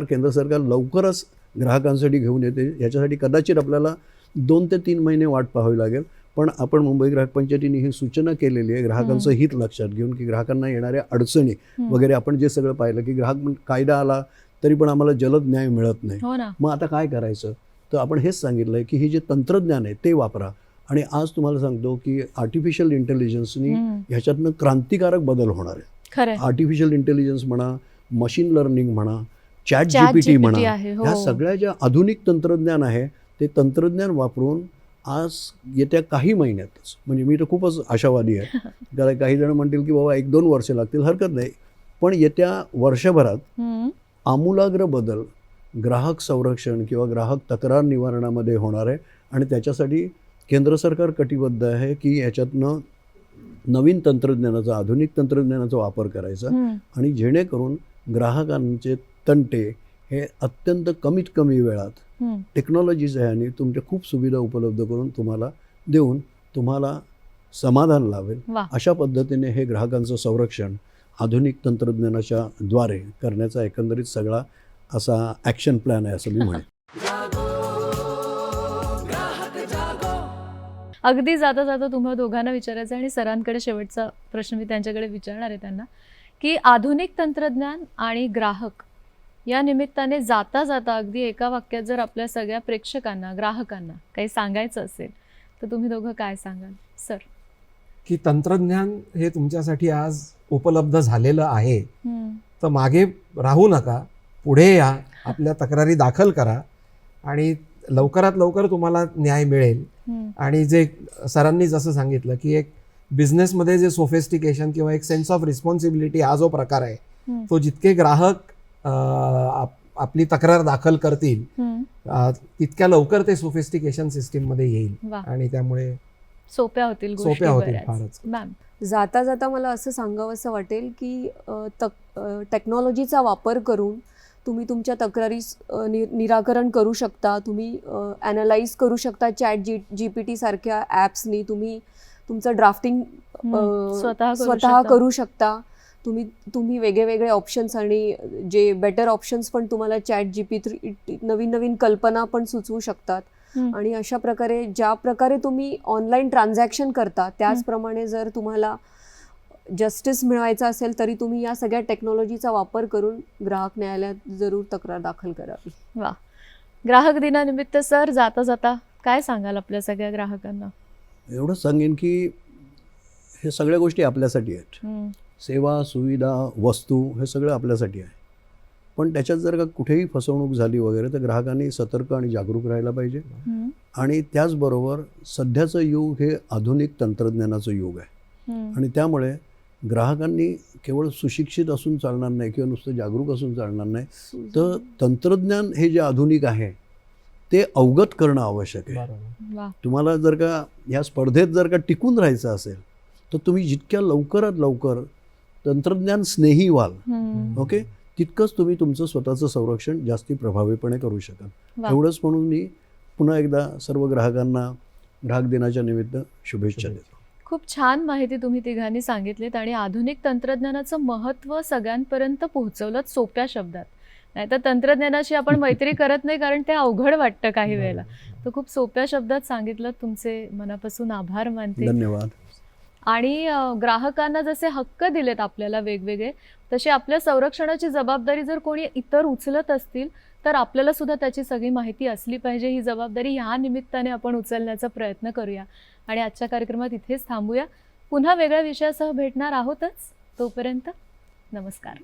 केंद्र सरकार लवकरच ग्राहकांसाठी घेऊन येते. याच्यासाठी कदाचित आपल्याला 2 ते 3 महिने वाट पाहावी लागेल. पण आपण मुंबई ग्राहक पंचायतीने ही सूचना केलेली आहे ग्राहकांचं हित लक्षात घेऊन की ग्राहकांना येणाऱ्या अडचणी वगैरे आपण जे सगळं पाहिलं की ग्राहक कायदा आला तरी पण आम्हाला जलद न्याय मिळत नाही, मग आता काय करायचं. तर आपण हेच सांगितलंय की हे जे तंत्रज्ञान आहे ते वापरा. आणि आज तुम्हाला सांगतो की आर्टिफिशियल इंटेलिजन्सनी ह्याच्यातनं क्रांतिकारक बदल होणार आहे. आर्टिफिशियल इंटेलिजन्स म्हणा, मशीन लर्निंग म्हणा, चॅट GPT म्हणा, ह्या सगळ्या ज्या आधुनिक तंत्रज्ञान आहे ते तंत्रज्ञान वापरून आज येत्या काही महिन्यातच, म्हणजे मी तर खूपच आशावादी आहे, कारण काही जण म्हणतील की बाबा 1-2 वर्ष लागतील, हरकत नाही, पण येत्या वर्षभरात आमूलाग्र बदल ग्राहक संरक्षण किंवा ग्राहक तक्रार निवारणामध्ये होणार आहे. आणि त्याच्यासाठी केंद्र सरकार कटिबद्ध आहे की याच्यातनं नवीन तंत्रज्ञानाचा, आधुनिक तंत्रज्ञानाचा वापर करायचा आणि जेणेकरून ग्राहकांचे तंटे हे अत्यंत कमीत कमी वेळात टेक्नॉलॉजीच्या ह्याने तुमच्या खूप सुविधा उपलब्ध करून तुम्हाला देऊन तुम्हाला समाधान लावेल. अशा पद्धतीने हे ग्राहकांचं संरक्षण आधुनिक तंत्रज्ञानाच्या द्वारे करण्याचा एकंदरीत सगळा असा ॲक्शन प्लॅन आहे असं मी म्हणेन. अगदी जाता जाता तुम्हा दोघांना विचारायचं आणि सरांकडे शेवटचा प्रश्न मी त्यांच्याकडे विचारणार आहे त्यांना की आधुनिक तंत्रज्ञान आणि ग्राहक या निमित्ताने जाता जाता अगदी एका वाक्यात जर आपल्या सगळ्या प्रेक्षकांना, ग्राहकांना काही सांगायचं असेल तर तुम्ही दोघं काय सांगाल सर? की तंत्रज्ञान हे तुमच्यासाठी आज उपलब्ध झालेलं आहे, तर मागे राहू नका, पुढे या, आपल्या तक्रारी दाखल करा आणि लवकरात लवकर तुम्हाला न्याय मिळेल. आणि जे सरांनी जसं सांगितलं की एक बिझनेसमध्ये जे सोफिस्टिकेशन किंवा एक सेन्स ऑफ रिस्पॉन्सिबिलिटी हा जो प्रकार आहे, तो जितके ग्राहक आपली तक्रार दाखल करतील तितक्या लवकर ते सोफिस्टिकेशन सिस्टीम मध्ये येईल वा. आणि त्यामुळे सोप्या होतील गोष्टी सोप्या होतील बऱ्याच. फारच. मॅम जाता जाता मला असं सांगावंसं वाटेल की टेक्नॉलॉजीचा वापर करून तुम्ही तुमच्या तक्रारी निराकरण करू शकता. तुम्ही ॲनालाइज करू शकता. GPT सारख्या ॲप्सनी तुम्ही तुमचं ड्राफ्टिंग स्वतः करू शकता. तुम्ही वेगळे ऑप्शन्स आणि जे बेटर ऑप्शन्स पण तुम्हाला GPT नवीन नवीन कल्पना पण सुचवू शकतात. आणि अशा प्रकारे ज्या प्रकारे तुम्ही ऑनलाईन ट्रान्झॅक्शन करता त्याचप्रमाणे जर तुम्हाला जस्टिस मिळवायचा असेल तरी तुम्ही या सगळ्या टेक्नॉलॉजीचा वापर करून ग्राहक न्यायालयात जरूर तक्रार दाखल करावी. वा. ग्राहक दिनानिमित्त सर जाता जाता काय सांगाल आपल्या सगळ्या ग्राहकांना? एवढंच सांगेन की हे सगळ्या गोष्टी आपल्यासाठी आहेत. सेवा, सुविधा, वस्तू हे सगळं आपल्यासाठी आहे. पण त्याच्यात जर का कुठेही फसवणूक झाली वगैरे तर ग्राहकांनी सतर्क आणि जागरूक राहायला पाहिजे. आणि त्याचबरोबर सध्याचं युग हे आधुनिक तंत्रज्ञानाचं युग आहे. आणि त्यामुळे ग्राहकांनी केवळ सुशिक्षित असून चालणार नाही किंवा नुसतं जागरूक असून चालणार नाही, तर तंत्रज्ञान हे जे आधुनिक आहे ते अवगत करणं आवश्यक आहे. वा. तुम्हाला जर का या स्पर्धेत जर का टिकून राहायचं असेल तर तुम्ही जितक्या लवकरात लवकर तंत्रज्ञान स्नेही व्हाल, ओके, तितकंच तुम्ही तुमचं स्वतःचं संरक्षण जास्ती प्रभावीपणे करू शकाल. वा. एवढंच म्हणून मी पुन्हा एकदा सर्व ग्राहकांना ग्राहक दिनाच्या निमित्त शुभेच्छा देतो. खूप छान माहिती तुम्ही तिघांनी सांगितलीत आणि आधुनिक तंत्रज्ञानाचं महत्त्व सगळ्यांपर्यंत पोहोचवलं सोप्या शब्दात. नाहीतर तंत्रज्ञानाशी आपण मैत्री करत नाही कारण ते अवघड वाटतं काही वेळेला. तर खूप सोप्या शब्दात सांगितलं. तुमचे मनापासून आभार मानते. धन्यवाद. आणि ग्राहकांना जसे हक्क दिलेत आपल्याला वेगवेगळे, तशी आपल्या संरक्षणाची जबाबदारी जर कोणी इतर उचलत असतील तर आपल्याला सुद्धा त्याची सगळी माहिती असली पाहिजे. ही जबाबदारी ह्या निमित्ताने आपण उचलण्याचा प्रयत्न करूया. आणि आजच्या कार्यक्रमात इथेच थांबूया. पुन्हा वेगळ्या विषयासह भेटणार आहोतच. तोपर्यंत नमस्कार.